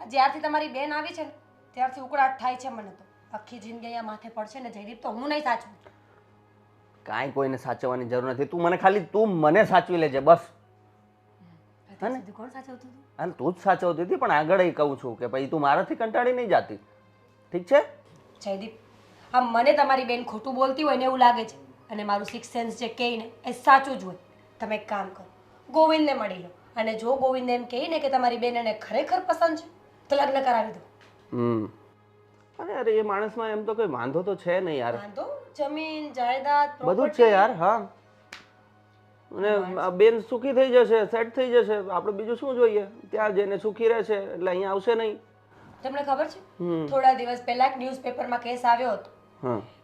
જ્યારથી તમારી બેન આવી છે ને ત્યારથી ઉકળાટ થાય છે મને તો. આખી જિંદગી અહીંયા માથે પડશે ને જયદીપ, તો હું નહીં સાચું. કાંઈ કોઈને સાચવવાની જરૂર નથી, તું મને સાચવી લેજે બસ. અત્યાર સુધી કોણ સાચવતું હતું? અને તું જ સાચવતી હતી, પણ આગળ કહું છું કે પછી તું મારાથી કંટાળી નહીં જાતી, ઠીક છે? જયદીપ, આ મને તમારી બેન ખોટું બોલતી હોય ને એવું લાગે છે, અને મારું સિક્સ સેન્સ જે કહે ને એ સાચું જ હોય. તમે એક કામ કરો, ગોવિંદને મળી લો, અને જો ગોવિંદ એમ કહે ને કે તમારી બેન એને ખરેખર પસંદ છે તો લગ્ન કરાવી દો. અરે અરે એ માણસમાં એમ તો કોઈ વાંધો તો છે નહીં યાર, વાંધો જમીન જાયદાદ બધું જ છે યાર. હા, અને આ બેન સુખી થઈ જશે, સેટ થઈ જશે, આપણે બીજું શું જોઈએ? ત્યાં જઈને સુખી રહેશે એટલે અહીંયા આવશે નહીં. તમને ખબર છે થોડા દિવસ પહેલા એક ન્યૂઝપેપરમાં કેસ આવ્યો હતો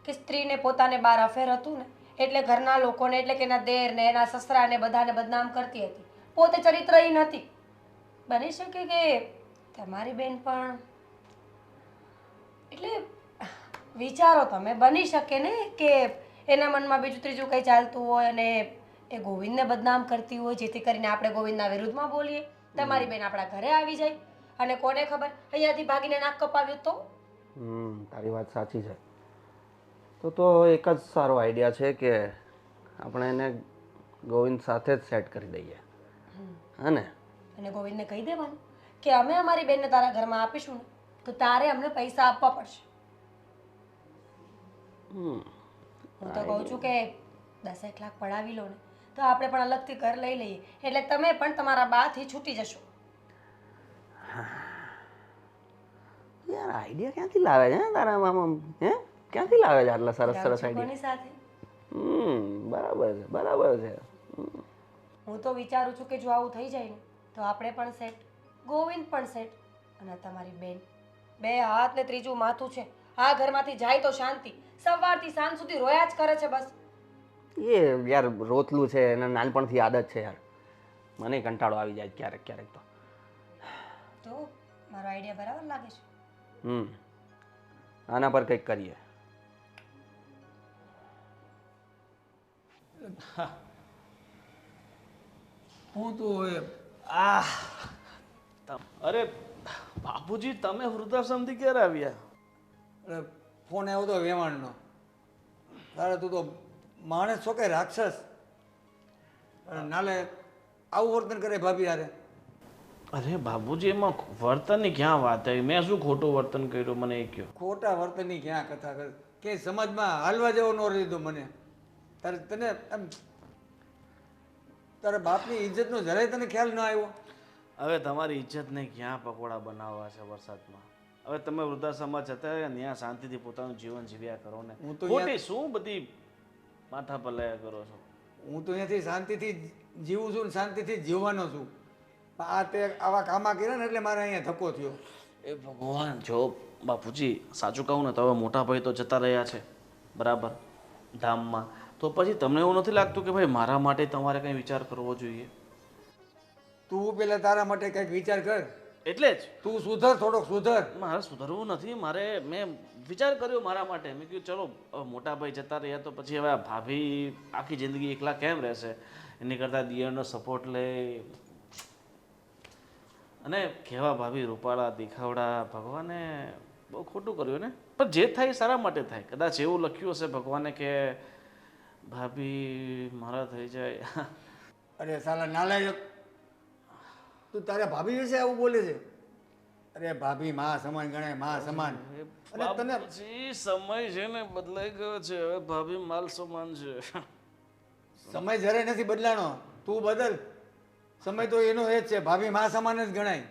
કે સ્ત્રીને પોતાને બાર અફેર હતું ને એટલે ઘરના લોકોને, એટલે કે એના દેર ને એના સસરાને બધાને બદનામ કરતી હતી, પોતે ચરિત્રહીન હતી. બની શકે કે તમારી બેન પણ, એટલે વિચારો તમે, બની શકે ને કે એના મનમાં બીજું ત્રીજું કંઈ ચાલતું હોય અને એ ગોવિંદને બદનામ કરતી હોય, જેથી કરીને આપણે ગોવિંદના વિરુદ્ધમાં બોલીએ, તમારી બેન આપણા ઘરે આવી જાય અને કોને ખબર અહીંયાથી ભાગીને નાક કપાવ્યું તો. તારી વાત સાચી છે. તો એક જ સારો આઈડિયા છે કે આપણે એને ગોવિંદ સાથે જ સેટ કરી દઈએ, હા ને? અને ગોવિંદને કહી દેવાનું કે અમે અમારી બેનને તારા ઘરમાં આપીશું ને તો તારે અમને પૈસા આપવા પડશે. હું તો કહું છું કે 10 લાખ પડાવી લો ને તો આપણે પણ અલગથી ઘર લઈ લઈએ, એટલે તમે પણ તમારા બાથી છૂટી જશો. યાર આઈડિયા ક્યાંથી લાવે છે તારા મામા? ક્યાંથી લાવે છે આટલા સરસ સરસ આઈડિયા? કોની સાથે? બરાબર છે, બરાબર છે. હું તો વિચારું છું કે જો આવું થઈ જાય ને તો આપણે પણ સેટ, ગોવિંદ પણ સેટ, અને તમારી બેન બે હાથ ને ત્રીજું માથું છે. આ ઘરમાંથી જાય તો શાંતિ, સવારથી સાંજ સુધી રોયા જ કરે છે બસ. એ યાર રોતલું છે, એને નાનપણથી આદત છે યાર, મને કંટાળો આવી જાય ક્યારેક ક્યારેક તો મારો આઈડિયા બરાબર લાગે છે? આના પર કંઈક કરીએ. હું તો હવે અરે બાપુજી, તમે વૃદ્ધાશ્રમથી ક્યારે આવ્યા? અરે ફોન આવ્યો હતો વેવાણનો. તારે તું તો માણસ છો કે રાક્ષસ? નાલે આવું વર્તન કરે ભાભી હારે? અરે બાપુજી, એમાં વર્તનની ક્યાં વાત આવી? મેં શું ખોટું વર્તન કર્યું મને એ કહો. ખોટા વર્તનની ક્યાં કથા કર, કે સમાજમાં હાલવા જેવો ન લીધો મને. તારે તને એમ તારા બાપની ઇજ્જતનો જરાય તને ખ્યાલ ન આવ્યો? હવે તમારી ઇજ્જતને ક્યાં પકોડા બનાવવા છે વરસાદમાં? હવે તમે વૃદ્ધાશ્રમમાં જતા રહ્યા ત્યાં શાંતિથી પોતાનું જીવન જીવ્યા કરો ને. હું તો ખોટી શું બધી માથા પલાયા કરો છો? હું તો અહીંયાથી શાંતિથી જીવું છું ને શાંતિથી જીવવાનો છું. આ તે આવા કામા કર્યા ને એટલે મારે અહીંયા ધક્કો થયો. એ ભગવાન, જો બાપુજી સાચું કહું ને તો હવે મોટા ભાઈ તો જતા રહ્યા છે બરાબર ધામમાં, તો પછી તમને એવું નથી લાગતું કે ભાઈ મારા માટે તમારે કંઈ વિચાર કરવો જોઈએ? તું પેલા તારા માટે કંઈક વિચાર કર. એટલે જ તું સુધર, થોડોક સુધર. મારે સુધરવું નથી, મેં વિચાર કર્યો મારા માટે. મેં કીધું ચલો હવે મોટા ભાઈ જતા રહ્યા તો પછી હવે ભાભી આખી જિંદગી એકલા કેમ રહેશે, એની કરતાં દિયરનો સપોર્ટ લે. અને કેવા ભાભી રૂપાળા દેખાવડા, ભગવાને બહુ ખોટું કર્યું ને. પણ જે થાય એ સારા માટે થાય. કદાચ એવું લખ્યું હશે ભગવાને કે ભાભી મારા થઈ જાય. અરે સાલા નાલાયક, તું તારા ભાભી વિશે આવું બોલે છે? અરે ભાભી માં સમાન ગણાય, માં સમાન. અને તને સમય છે ને બદલાઈ ગયો છે, હવે ભાભી માલ સમાન છે. સમય જરાય નથી બદલાનો, તું બદલ. સમય તો એનો એ જ છે, ભાભી માં સમાન જ ગણાય.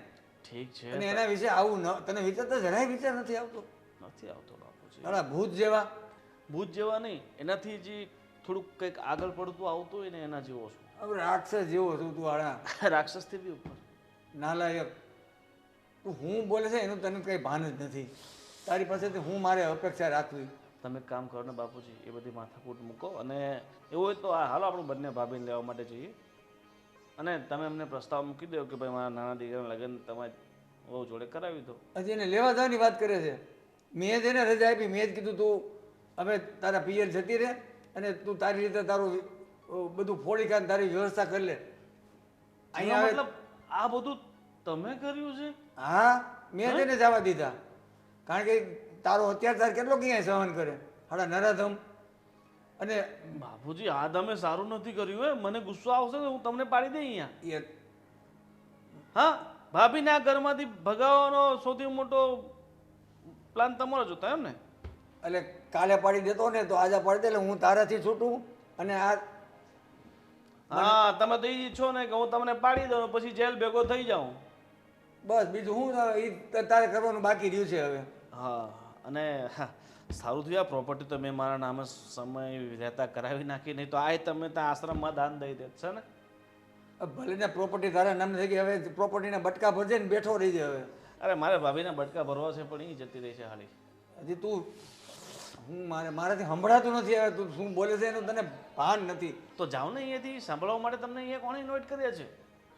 ઠીક છે, અને એના વિશે આવું ન, તને વિચાર તો જરાય વિચાર નથી આવતો? નથી આવતો બાપુ. બાપુજી. તારા ભૂત જેવા. ભૂત જેવા નહીં, એનાથી જે થોડુંક કંઈક આગળ પડતું આવતું હોય ને એના જેવો છું. હવે રાક્ષસ જેવો છું તું આડા રાક્ષસથી બી ઉપર. નાલાયક. તું હું બોલે છે એનું તને કંઈ ભાન જ નથી. તારી પાસેથી હું મારે અપેક્ષા રાખવી. તમે એક કામ કરો ને બાપુજી, એ બધી માથાકૂટ મૂકો અને એવું હોય તો આ હાલો આપણે બંને ભાભીને લેવા માટે જઈએ અને તમે અમને પ્રસ્તાવ મૂકી દો કે ભાઈ મારા નાના દીકરાના લગ્ન તમારે બહુ જોડે કરાવી દો. હજી એને લેવા જવાની વાત કરે છે. મેં જ એને રજા આપી. મેં જ કીધું તું હવે તારા પિયર જતી રહે અને તું તારી રીતે તારું બધું ફોડી ખાને તારી વ્યવસ્થા કરી લે. અહીંયા આવે. મતલબ આ બધું તમે કર્યું છે? હા, મેં જ એને જવા દીધા. કારણ કે તારો અત્યાચાર કેટલો ક્યાંય સહન કરે. હાડા નરાધમ. અને બાપુજી આ તમે સારું નથી કર્યું હે. મને ગુસ્સો આવશે તો હું તમને પાડી દઈ અહીંયા. એ હા, ભાભીને આ ઘરમાંથી ભગાવવાનો સૌથી મોટો પ્લાન તમારો જ હતો એમ ને? એટલે કાલે પાડી દેતો ને તો આજે પાડી દે એટલે હું તારાથી છૂટું. અને આ હા, તમે તો એ ઈચ્છો ને કે હું તમને પાડી દઉં પછી જેલ ભેગો થઈ જાઉં. બસ બીજું હું એ તારે કરવાનું બાકી રહ્યું છે હવે. હા, અને હા, સારું થયું આ પ્રોપર્ટી તો મેં મારા નામે સમય રહેતા કરાવી નાખી, નહીં તો આ તમે ત્યાં આશ્રમમાં દાન દઈ દે છે ને. ભલે ને પ્રોપર્ટી તારા નામ થઈ ગઈ. હવે પ્રોપર્ટીના બટકા ભરજે ને બેઠો રહી જાય હવે. અરે મારે ભાભીના બટકા ભરવા છે પણ એ જતી રહી છે હાલી. હજી તું મારાથી સંભળાતું નથી. હવે તું શું બોલે છે એનું તને ભાન નથી. તો જાઓ ને અહીંયાથી. સાંભળવા માટે તમને અહીંયા કોણે ઇન્વાઇટ કર્યા છે?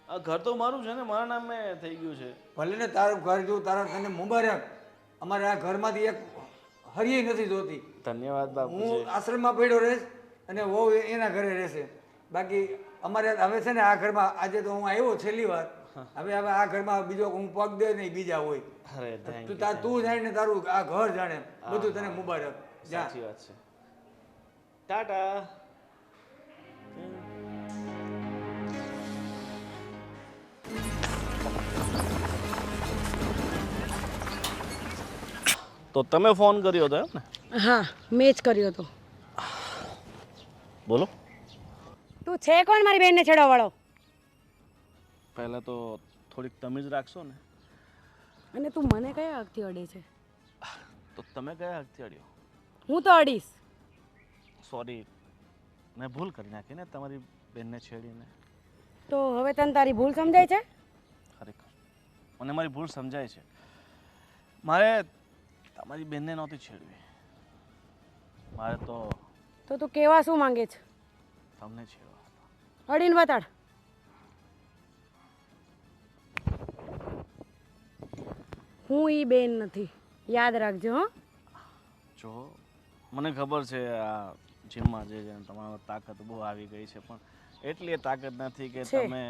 આ ઘર તો મારું છે ને, મારા નામે થઈ ગયું છે. ભલે ને તારું ઘર જોવું, તારા તને મુબારક. અમારે આ ઘરમાંથી એક હરિયે નથી જોતી. ધન્યવાદ બાપુ. હું આશ્રમમાં પડ્યો રહીશ અને વહુ એના ઘરે રહેશે. બાકી અમારે હવે છે ને આ ઘરમાં આજે તો હું આવ્યો છેલ્લી વાર. હવે આ ઘરમાં બીજો હું પગ દે નહીં બીજા હોય. અરે thank you, તું જાણે ને તારું આ ઘર જાણે બધું તને મુબારક. જા. સાચી વાત છે. ટાટા. તો તમે ફોન કર્યો હતો એમ ને? હા, મેં જ કર્યો હતો. બોલો. તું છે કોણ મારી બેનને છેડવા વાળો? પહેલા તો થોડીક તમીજ રાખશો ને. અને તું મને કયા હકથી અડે છે? તો તમે કયા હકથી અડ્યો? હું તો અડીશ. સોરી, મેં ભૂલ કરી નાખી ને તમારી બેનને છેડીને. તો હવે તને તારી ભૂલ સમજાય છે? ખરેખર મને મારી ભૂલ સમજાય છે. મારે તમારી બેનને નહોતી છેડવી. મારે તો તો તું કેવા શું માંગે છે? તમને છેડવા હતા. અડીને બતાડ. હું ઈ બેન નથી, યાદ રાખજો. હો, જો મને ખબર છે આ જીમમાં જે તમારો તાકાત બહુ આવી ગઈ છે, પણ એટલી એ તાકાત નથી કે છે. તમે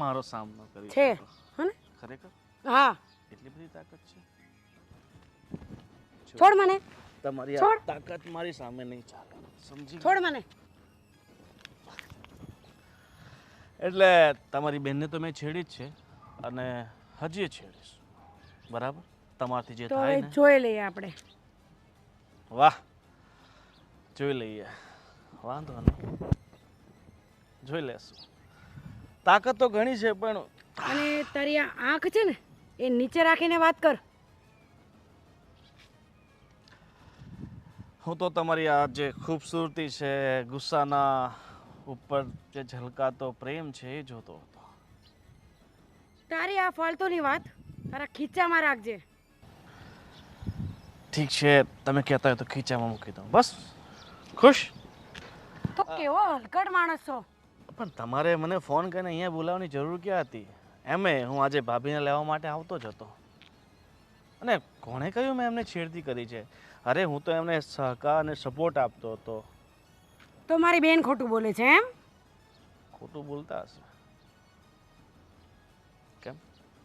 મારો સામનો કરી છે શકો. હને? ખરેખર હા, એટલી બધી તાકાત છે? જો, છોડ મને. તમારી આ છોડ. તાકાત મારી સામે નહીં ચાલે, સમજી ગયા? છોડ મને. એટલે તમારી બેનને તો મેં છેડી જ છે અને હજી છેડીશ. બરાબર? તમારાથી જે તો થાય હવે ને. જોઈ લઈએ આપણે. વાહ, જોઈ લઈએ. વાંધો નહીં, જોઈ લેશું. તાકાત તો ઘણી છે પણ અને તારી આ આંખ છે ને એ નીચે રાખીને વાત કર. હું તો તમારી આ જે ખૂબસૂરતી છે, ગુસ્સાના ઉપર જે ઝલકાતો પ્રેમ છે એ જોતો હતો. તારી આ ફાલતુની વાત તારા ખીચામાં રાખજે. ઠીક છે, તમે કહેતા હોય તો ખીચામાં મૂકી દઉં. બસ ખુશ. તો કેવો હલકટ માણસ છો. પણ તમારે મને ફોન કરીને અહીંયા બોલાવવાની જરૂર ક્યાં હતી? એમે હું આજે ભાભીને લેવા માટે આવતો જ હતો. અને કોણે કહ્યું મેં એમને છેડતી કરી છે? અરે હું તો એમને સહકાર અને સપોર્ટ આપતો હતો. તો મારી બેન ખોટું બોલે છે એમ? ખોટું બોલતા હશે. કેમ?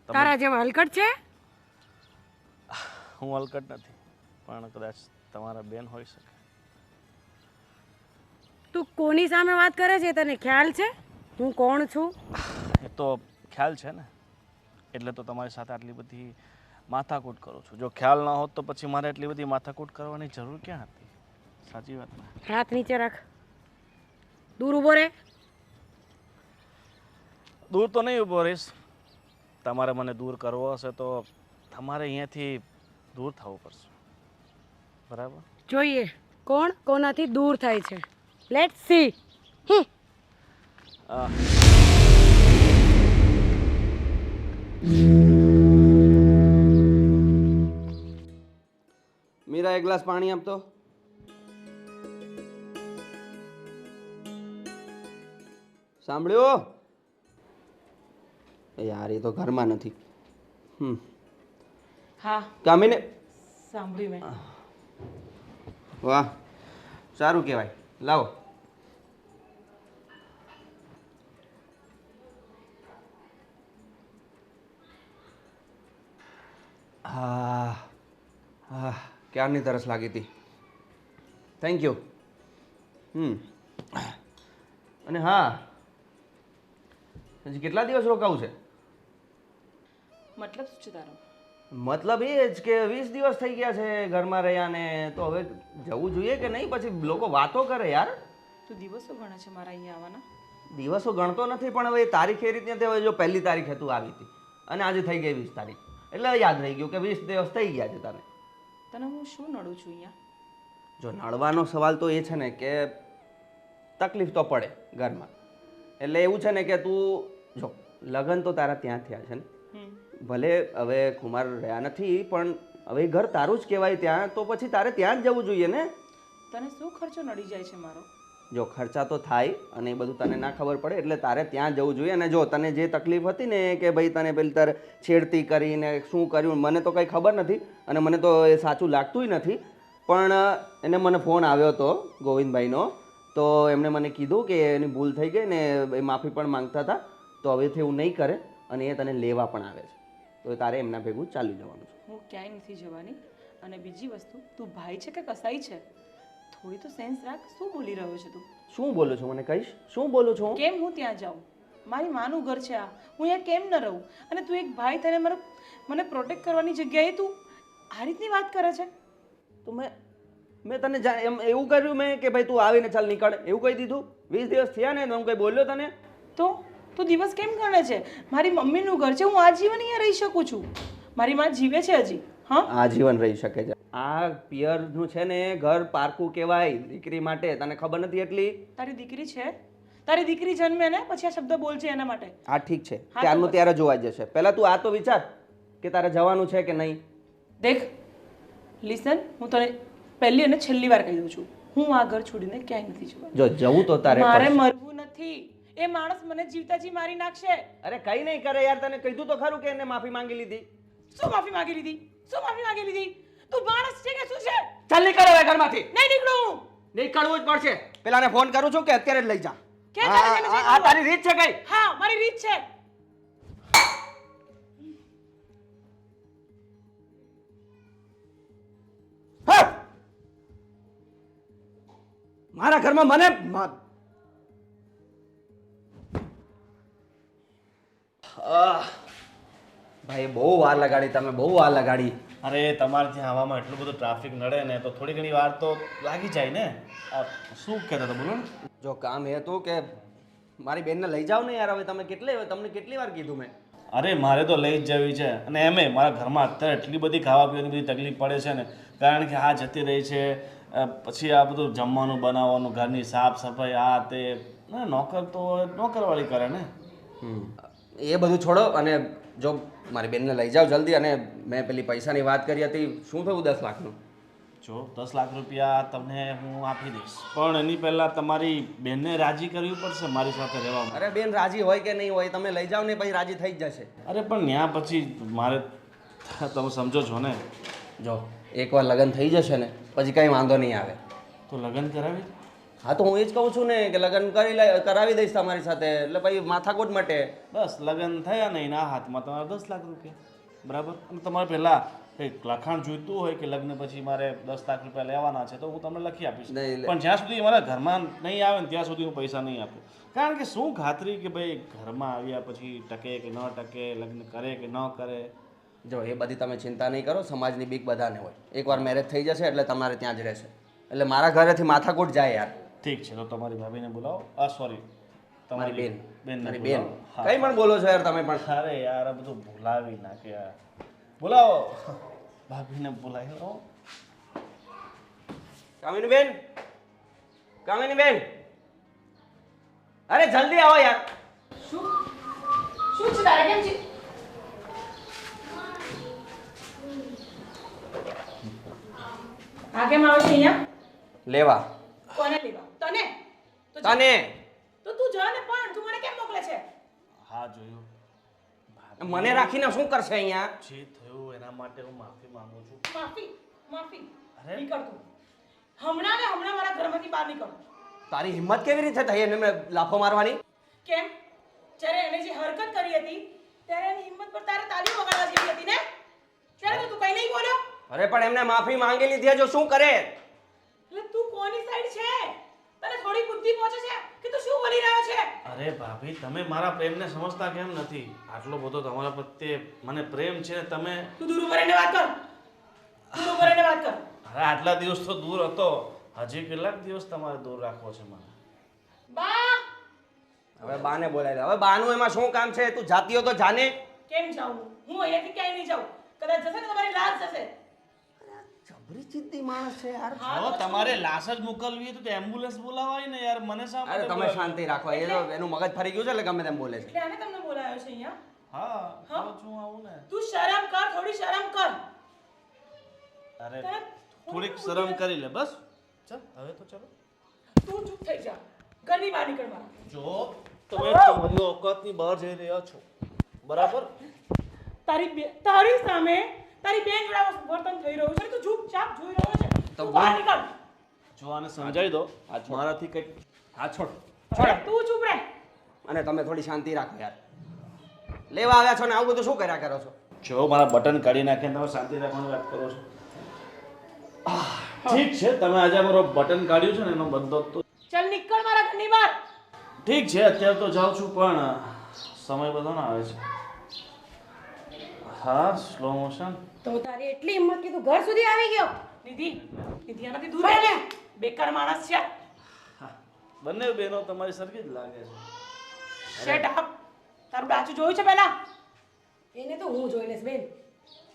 તારા જેવા હલકટ છે? હું હલકટ નથી, પણ કદાચ તમારા બેન હોઈ શકે. તું કોની સામે વાત કરે છે તને ખ્યાલ છે હું કોણ છું? એ તો ખ્યાલ છે ને, એટલે તો તમારી સાથે આટલી બધી માથાકૂટ કરું છું. જો ખ્યાલ ના હોત તો પછી મારે એટલી બધી માથાકૂટ કરવાની જરૂર ક્યાં હતી? સાચી વાત ને? હાથ નીચે રાખ. દૂર ઊભો રહે. દૂર તો નહીં ઊભો રહીશ. તમારે મને દૂર કરવો હશે તો તમારે અહીંયાથી દૂર થવું પડશે. બરાબર. જોઈએ કોણ કોનાથી દૂર થાય છે. Let's see. આ મીરા એક ગ્લાસ પાણી આપતો. સાંભળ્યો? યાર એ તો ઘરમાં નથી. હા કામીને સાંભળ્યું મેં. વાહ સારું કહેવાય. લાવો. હા હા ક્યારની તરસ લાગી હતી. Thank you. અને હા હજી કેટલા દિવસ રોકાવું છે? મતલબ શું છે તારો? મતલબ એ જ કે 20 દિવસ થઈ ગયા છે ઘરમાં રહ્યા ને, તો હવે જવું જોઈએ કે નહીં? પછી લોકો વાતો કરે યાર. તું દિવસો ગણે છે મારા અહીંયા આવવાના? દિવસો ગણતો નથી, પણ હવે તારીખ એ રીતની હતી. હવે જો 1 તારીખે તું આવી હતી અને આજે થઈ ગઈ 20 તારીખ, એટલે યાદ રહી ગયું કે 20 દિવસ થઈ ગયા છે તને. તને હું શું નડું છું અહીંયા? જો નડવાનો સવાલ તો એ છે ને કે તકલીફ તો પડે ઘરમાં. એટલે એવું છે ને કે તું જો લગ્ન તો તારા ત્યાં થયા છે ને, ભલે હવે કુમાર રહ્યા નથી, પણ હવે ઘર તારું જ કહેવાય ત્યાં, તો પછી તારે ત્યાં જ જવું જોઈએ ને. તને શું ખર્ચો નડી જાય છે મારો? જો ખર્ચા તો થાય અને એ બધું તને ના ખબર પડે, એટલે તારે ત્યાં જવું જોઈએ. અને જો તને જે તકલીફ હતી ને કે ભાઈ તને પેલી તારે છેડતી કરીને શું કર્યું, મને તો કંઈ ખબર નથી અને મને તો એ સાચું લાગતુંય નથી. પણ એને મને ફોન આવ્યો હતો ગોવિંદભાઈનો, તો એમણે મને કીધું કે એની ભૂલ થઈ ગઈ ને એ માફી પણ માંગતા હતા, તો હવેથી એવું નહીં કરે અને એ તને લેવા પણ આવે છે. તો તારે એમના ભેગું ચાલી જવાનું છે. હું ક્યાંય નથી જવાની. અને બીજી વસ્તુ, તું ભાઈ છે કે કસાઈ છે? થોડી તો સેન્સ રાખ. શું બોલી રહ્યો છે તું? શું બોલો છો મને કહીશ? શું બોલો છો? કેમ હું ત્યાં જાઉં? મારી માનું ઘર છે આ. હું અહીંયા કેમ ન રહું? અને તું એક ભાઈ, તને મને પ્રોટેક્ટ કરવાની જગ્યાએ તું આ રીતની વાત કરે છે? તો મેં તને એમ એવું કર્યું મેં કે ભાઈ તું આવીને ચાલ નીકળ, એવું કહી દીધું? 20 દિવસ થયા ને હું કંઈ બોલ્યો તને? તો તું દિવસ કેમ ગણે છે? મારી મમ્મીનું ઘર છે, હું આજીવન અહીંયા રહી શકું છું. મારી માં જીવે છે હજી. હા, આજીવન રહી શકે છે. આ પિયરનું છે ને ઘર પારકું કહેવાય દીકરી માટે. તને ખબર નથી એટલી? તારી દીકરી છે, તારી દીકરી જન્મે ને પછી આ શબ્દ બોલ છે એના માટે. હા ઠીક છે, ત્યારનું ત્યારે જોવાઈ જશે. પહેલા તું આ તો વિચાર કે તારે જવાનું છે કે નહીં. દેખ લિસન, હું તને પહેલી અને છેલ્લી વાર કહી દઉં છું, હું આ ઘર છોડીને ક્યાંય નથી જવાનું. જો જવું તો તારે મારે પડશે. મરવું નથી. એ માણસ મને જીવતાજી મારી નાખશે. અરે કઈ નહીં કરે યાર, તને કીધું તો ખરું કે એને માફી માંગી લીધી. શું માફી માંગી લીધી? શું માફી માંગી લીધી? તું માણસ છે કે શું છે? ચાલ નીકળ હવે ઘરમાંથી. નહીં નીકળું. નીકળવું જ પડશે. પેલાને ફોન કરું છું કે અત્યારે જ લઈ જા. કે તારે જેને જઈ આ જવું? તારી રીત છે કઈ? હા, મારી રીત છે. હા! મારા ઘરમાં મને ભાઈ બહુ વાર લગાડી તમે, બહુ વાર લગાડી. અરે તમારે ત્યાં હવામાં એટલું બધું ટ્રાફિક નડે ને તો થોડી ઘણી વાર તો લાગી જાય ને. આ શું કહેતા હતા બોલો ને? જો કામ એ હતું કે મારી બેનને લઈ જાઓ ને યાર. હવે તમને કેટલી વાર કીધું મેં? અરે મારે તો લઈ જ જવી છે. અને એમે મારા ઘરમાં અત્યારે એટલી બધી ખાવા પીવાની બધી તકલીફ પડે છે ને, કારણ કે આ જતી રહી છે, પછી આ બધું જમવાનું બનાવવાનું, ઘરની સાફ સફાઈ, આ તે નોકર તો નોકરવાળી કરે ને. એ બધું છોડો અને જો મારી બેનને લઈ જાઓ જલ્દી. અને મેં પેલી પૈસાની વાત કરી હતી, શું થયું 10 લાખનું? જો 10 લાખ રૂપિયા તમને હું આપી દઈશ, પણ એની પહેલાં તમારી બેનને રાજી કરવી પડશે મારી સાથે રહેવામાં. અરે બેન રાજી હોય કે નહીં હોય, તમે લઈ જાઓ ને પછી રાજી થઈ જ જશે. અરે પણ ત્યાં પછી મારે, તમે સમજો છો ને. જો એકવાર લગ્ન થઈ જશે ને પછી કંઈ વાંધો નહીં આવે. તો લગ્ન કરાવી. હા તો હું એ જ કહું છું ને કે લગ્ન કરાવી દઈશ તમારી સાથે, એટલે પછી માથાકૂટ મટે. બસ લગ્ન થયા ને એના હાથમાં તમારા 10 લાખ રૂપિયા, બરાબર. અને તમારે પહેલાં કંઈક લખાણ જોઈતું હોય કે લગ્ન પછી મારે 10 લાખ રૂપિયા લેવાના છે, તો હું તમને લખી આપીશ. પણ જ્યાં સુધી મારા ઘરમાં નહીં આવે ને ત્યાં સુધી હું પૈસા નહીં આપું. કારણ કે શું ખાતરી કે ભાઈ ઘરમાં આવ્યા પછી ટકે કે ન ટકે, લગ્ન કરે કે ન કરે. જો એ બધી તમે ચિંતા નહીં કરો, સમાજની બીક બધાને હોય. એકવાર મેરેજ થઈ જશે એટલે તમારે ત્યાં જ રહેશે. એટલે મારા ઘરેથી માથાકૂટ જાય યાર. ઠીક છે, તો તમારી ભાભીને બોલાવો. સોરી, તમારી બેન. બેનને બેન બોલાવો. હા. કંઈ પણ બોલો છો યાર તમે પણ. અરે યાર આ બધું ભૂલાવી નાખે યાર. બોલાવો ભાભીને, બોલાવી લો. કામિનીબેન, કામિનીબેન, અરે જલ્દી આવો યાર. શું છે તારે? કેમ છે? આ કેમ આવે છે અહીંયા? લેવા. કોને લેવા? તને? તો તને તો તું જા ને, પણ તું મને કેમ મોકલે છે? હા જોયું. મને રાખીને શું કરશે અહીંયા? જે થયું એના માટે હું માફી માંગુ છું. માફી? માફી? અરે. નીકળ તું. હમણાં ને હમણાં મારા ઘરમાંથી બહાર નીકળ. તારી હિંમત કેવી રીતે થઈ એને લાફો મારવાની? કેમ? જ્યારે એને જે હરકત કરી હતી ત્યારે એની હિંમત પર તારે તાળી વગાડવા જેવી હતી ને? ત્યારે તો તું કઈ નહીં બોલ્યો. અરે પણ એમને માફી માંગી લીધી, જો શું કરે? એટલે તું કોની સાઈડ છે? તને થોડી બુદ્ધિ પહોંચે છે કે તું શું બોલી રહ્યો છે? અરે ભાભી, તમે મારા પ્રેમને સમજતા કેમ નથી? આટલો બધો તમારા પ્રત્યે મને પ્રેમ છે. તમે તું દૂર ઉભા રહીને વાત કર. દૂર ઉભા રહીને વાત કર. અરે આટલા દિવસ તો દૂર હતો, હજી કેટલાક દિવસ તમારે દૂર રાખવો છે મને. બા હવે બાને બોલાવી લે. હવે બાનું એમાં શું કામ છે? તું જાતી હો તો જાને. કેમ જાઉં? હું અહીંયાથી ક્યાંય નહીં જાઉં. કદાચ જશે ને તમારી લાજ જશે. જબરી ચિત્તી માણસ છે યાર. જો તમારે લાશ જ મોકલવી તો એમ્બ્યુલન્સ બોલાવાય ને યાર. મને શા અરે માટે તમે બોલાવી? શાંતિ રાખો. એનું મગજ ફરી ગયું છે એટલે ગમે તેમ બોલે છે. એટલે આને તમને બોલાયો છે અહીંયા. હા, હા? તો હું આવું ને. તું શરમ કર, થોડી શરમ કર. અરે તને થોડીક શરમ કરી લે બસ. ચાલ હવે તો ચલો. તું ચૂપ થઈ જા. ઘરની બહાર નીકળ મારા. જો તમે તમારી ઓકાતની બહાર જઈ રહ્યા છો, બરાબર? તારી સામે તારી બેન જોડે આવું વર્તન થઈ રહ્યું છે. તું ચૂપચાપ જોઈ રહ્યો છે. તો તું બહાર નીકળ. જો આને સમજાવી દો. મારાથી કંઈક હા છોડ. અરે, તું ચૂપ રહે. અને તમે થોડી શાંતિ રાખો યાર. લેવા આવ્યા છો ને આવું બધું શું કર્યા કરો છો? જો મારા બટન કાઢી નાખે તમે શાંતિ રાખવાની વાત કરો છો. ઠીક છે, તમે આજે મારો બટન કાઢ્યું છે ને એનો બદલો તો ચાલ નીકળ મારા ઘરની બહાર. ઠીક છે. અત્યારે તો જાઉં છું પણ સમય બધો ના આવે છે. હા, સ્લો મોશન. તો તારી એટલી હિંમત કે તું ઘર સુધી આવી ગયો? નિધિ આનાથી દૂર રહે ને. બેકાર માણસ છે. બંને બહેનો તમારી સરખી જ લાગે છે. શેટ અપ. તારું ડાચું જોયું છે પહેલા? એને તો હું જોઈ લઈશ બેન.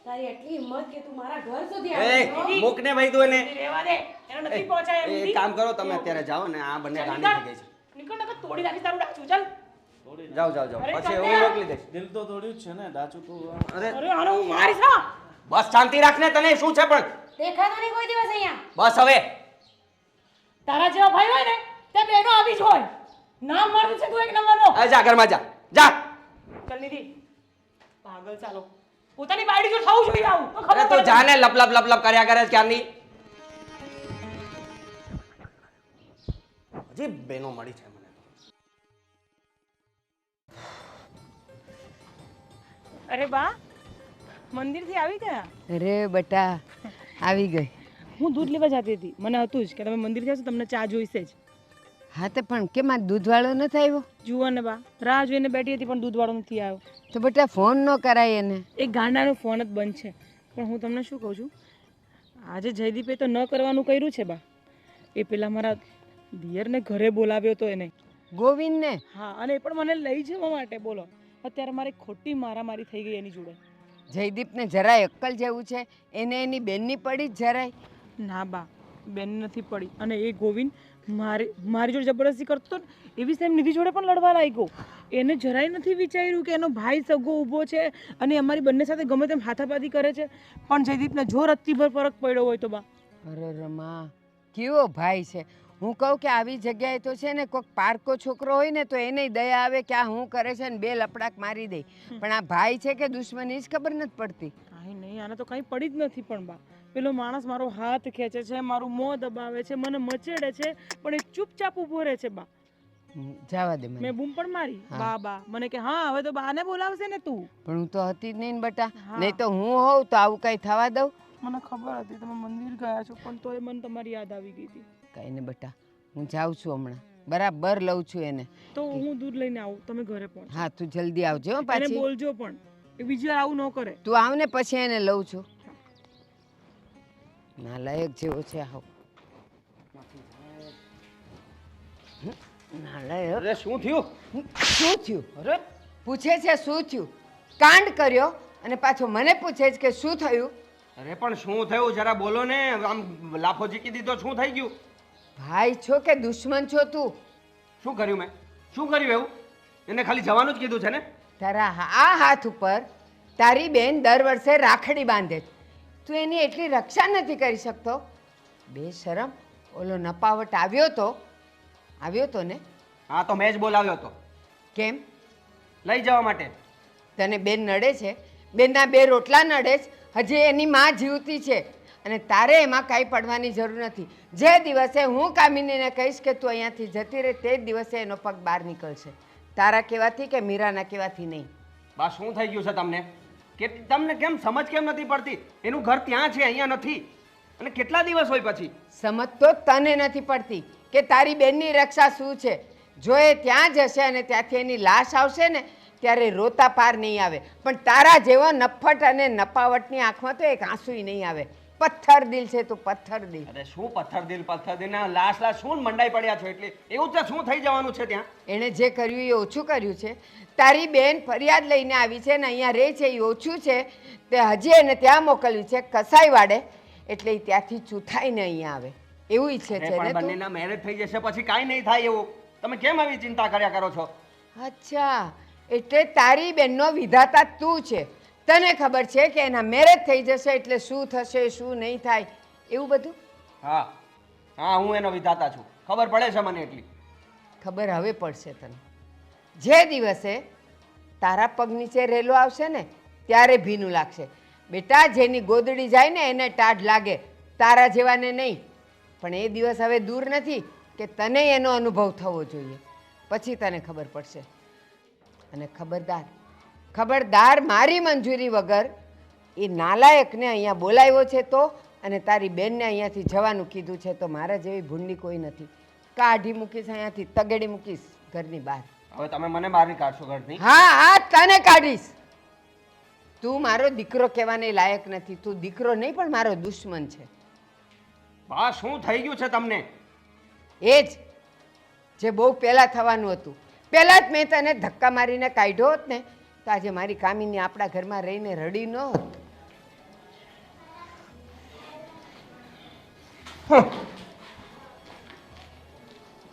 તારી એટલી હિંમત કે તું મારા ઘર સુધી એ આવી ગયો? મૂક ને ભાઈ તું એને. રહેવા દે. એને નથી પહોંચાય એમ. એ નિધિ. કામ કરો તમે અત્યારે જાઓ ને આ બંને ચાલ, ગાંડી થઈ ગઈ છે. નીકળ નકર તોડી નાખીશ તારું ડાચું. ચાલ. જાઓ જાઓ જાઓ. અરે પછી ચાલ હું ને. મોકલી દઈશ. દિલ તો તોડ્યું જ છે ને, ડાચું તો અરે અરે આને હું મારીશ હા. બસ શાંતિ રાખને. તને શું છે પણ? દેખાતો નહીં કોઈ દિવસ અહીંયા. બસ હવે. તારા જેવા ભાઈ હોય ને તે બહેનો આવી જ હોય. નામ મારું છે તું એક નંબરનો. આ જા ઘરમાં જા. જા. ચાલ નિધિ. પાગલ ચાલો. પોતાની બાયડી જો થવું જોઈએ આવું. તો ખબર અરે તો પડે. જાને લપ લપ લપ લપ કર્યા કરે છે ક્યારની. હજી બેનો મળી છે મને. અરે બા મંદિરથી આવી ગયા? અરે બટા આવી ગઈ. હું દૂધ લેવા જતી હતી. મને હતું જ કે તમે મંદિર જશો તમને ચા જોઈશે જ. હા તો પણ કેમ આ દૂધવાળો નથી આવ્યો? જુઓ ને બા, રાહ જોઈને બેઠી હતી પણ દૂધવાળો નથી આવ્યો. તો બેટા ફોન ન કરાય એને. એક ગાંડાનો ફોન જ બંધ છે. પણ હું તમને શું કહું છું, આજે જયદીપે તો ન કરવાનું કર્યું છે બા. એ પેલા મારા દિયરને ઘરે બોલાવ્યો તો એને. ગોવિંદને? હા, અને એ પણ મને લઈ જવા માટે. બોલો, અત્યારે મારે ખોટી મારામારી થઈ ગઈ એની જોડે. જયદીપને જરાય અક્કલ જેવું છે? એને એની બેનની પડી જ જરાય? ના બા, બેન નથી પડી. અને એ ગોવિંદ મારી જોડે જબરદસ્તી કરતો ને એવી સેમ નિધિ જોડે પણ લડવા લાગ્યો. એને જરાય નથી વિચાર્યું કે એનો ભાઈ સગો ઊભો છે અને અમારી બંને સાથે ગમે તેમ હાથાપાતી કરે છે. પણ જયદીપને જો રત્તીભર ફરક પડ્યો હોય તો બા. અરે રમા, કેવો ભાઈ છે! હું કહું કે આવી જગ્યાએ તો છે ને કોઈક પારકો છોકરો હોય ને તો એને દયા આવે કે આ હું કરે છે ને બે લપડાક મારી દે. પણ આ ભાઈ છે કે દુશ્મની જ ખબર નથી પડતી. કાંઈ નહીં, આને તો કંઈ પડી જ નથી. પણ બા, પેલો માણસ મારો હાથ ખેંચે છે, મારું મોં દબાવે છે, મને મચેડે છે, પણ એ ચૂપચાપ ઊભો રહે છે બા. જવા દે મને. મેં બૂમ પણ મારી, હા. બા બા. મને કે હા હવે તો બાને બોલાવશે ને તું. પણ હું તો હતી જ નહીં ને બટા. હા. નહીં તો હું હોઉં તો આવું કઈ થવા દઉં? મને ખબર હતી તમે મંદિર ગયા છો, પણ તોય મને તમારી યાદ આવી ગઈ હતી. કઈ ને બટા, હું જાઉં છું હમણાં. બરાબર લઉં છું એને. તો હું દૂધ લઈને આવું, તમે ઘરે પહોંચો. હા તું જલ્દી આવજો હો એને પાછી. બોલજો પણ એ બીજી વાર આવું ન કરે. તું આવ ને પછી એને લઉં છું. નાલાયક જેવો છે આવો. નાલાયક. અરે શું થયું? શું થયું? અરે પૂછે છે શું થયું? કાંડ કર્યો અને પાછો મને પૂછે છે કે શું થયું? અરે પણ શું થયું જરા બોલો ને, આમ લાફો ઝીકી દીધો, શું થઈ ગયું? ભાઈ છો કે દુશ્મન છો તું? શું કર્યું મેં? શું કર્યું એવું? એને ખાલી જવાનું જ કીધું છે ને? તારા આ હાથ ઉપર તારી બેન દર વર્ષે રાખડી બાંધે છે. તું એની એટલી રક્ષા નથી કરી શકતો? બેશરમ. ઓલો નપાવટ આવ્યો તો ને? હા તો મેં જ બોલાવ્યો હતો. કેમ? લઈ જવા માટે. તને બેન નડે છે? બેનના 2 રોટલા નડે છે? હજી એની માં જીવતી છે અને તારે એમાં કાંઈ પડવાની જરૂર નથી. જે દિવસે હું કામિનીને કહીશ કે તું અહીંયાથી જતી રહે તે જ દિવસે એનો પગ બહાર નીકળશે. તારા કહેવાથી કે મીરાના કહેવાથી નહીં. બા શું થઈ ગયું છે તમને? કે તમને કેમ સમજ કેમ નથી પડતી? એનું ઘર ત્યાં છે, અહીંયા નથી. અને કેટલા દિવસ હોય પછી? સમજ તો તને નથી પડતી કે તારી બેનની રક્ષા શું છે. જો એ ત્યાં જશે અને ત્યાંથી એની લાશ આવશે ને ત્યારે રોતા પાર નહીં આવે. પણ તારા જેવો નફ્ફટ અને નપાવટની આંખમાં તો એક આંસુય નહીં આવે. પથ્થર દિલ છે તું, પથ્થર દિલ. અરે શું પથ્થર દિલ ના લાશ શું મંડાઈ પડ્યા છો? એટલે એવું તો શું થઈ જવાનું છે ત્યાં? એણે જે કર્યું એ ઓછું કર્યું છે. તારી બેન ફરિયાદ લઈને આવી છે ને અહીંયા રહે છે એ ઓછું છે. તે હજી એને ત્યાં મોકલ્યું છે કસાઈ વાડે, એટલે એ ત્યાંથી ચૂથાઈને અહીંયા આવે એવું ઈચ્છે છે ને પણ તું? બંનેના મેરેજ થઈ જશે પછી કાંઈ નહીં થાય એવું. તમે કેમ આવી ચિંતા કર્યા કરો છો? અચ્છા, એટલે તારી બેનનો વિધાતા તું છે. તને ખબર છે કે એના મેરેજ થઈ જશે એટલે શું થશે શું નહીં થાય એવું બધું? હા હા, હું એનો વિધાતા છું, ખબર પડે છે મને એટલી. ખબર હવે પડશે તને. જે દિવસે તારા પગ નીચે રેલો આવશે ને ત્યારે ભીનું લાગશે. બેટા, જેની ગોદડી જાય ને એને ટાઢ લાગે, તારા જેવાને નહીં. પણ એ દિવસ હવે દૂર નથી કે તને એનો અનુભવ થવો જોઈએ. પછી તને ખબર પડશે. અને ખબરદાર મારી મંજૂરી વગર એ નાલાયકને અહીંયા બોલાવ્યો છે તો, અને તારી બેનને અહીંયાથી જવાનું કીધું છે તો મારા જેવી ભૂંડી કોઈ નથી. કાઢી મૂકીશ અહીંયાથી, તગેડી મૂકીશ ઘરની બહાર. હવે તમે મને મારી કાઢશો ઘરની? હા, તને કાઢીશ. તું મારો દીકરો કહેવાને લાયક નથી. તું દીકરો નહીં પણ મારો દુશ્મન છે. બા શું થઈ ગયું છે તમને? એ જ જે બહુ પહેલાં થવાનું હતું. પહેલાં જ મેં તને ધક્કા મારીને કાઢ્યો હોત ને તો આજે મારી કામીની આપણા ઘરમાં રહીને રડી ન હોત.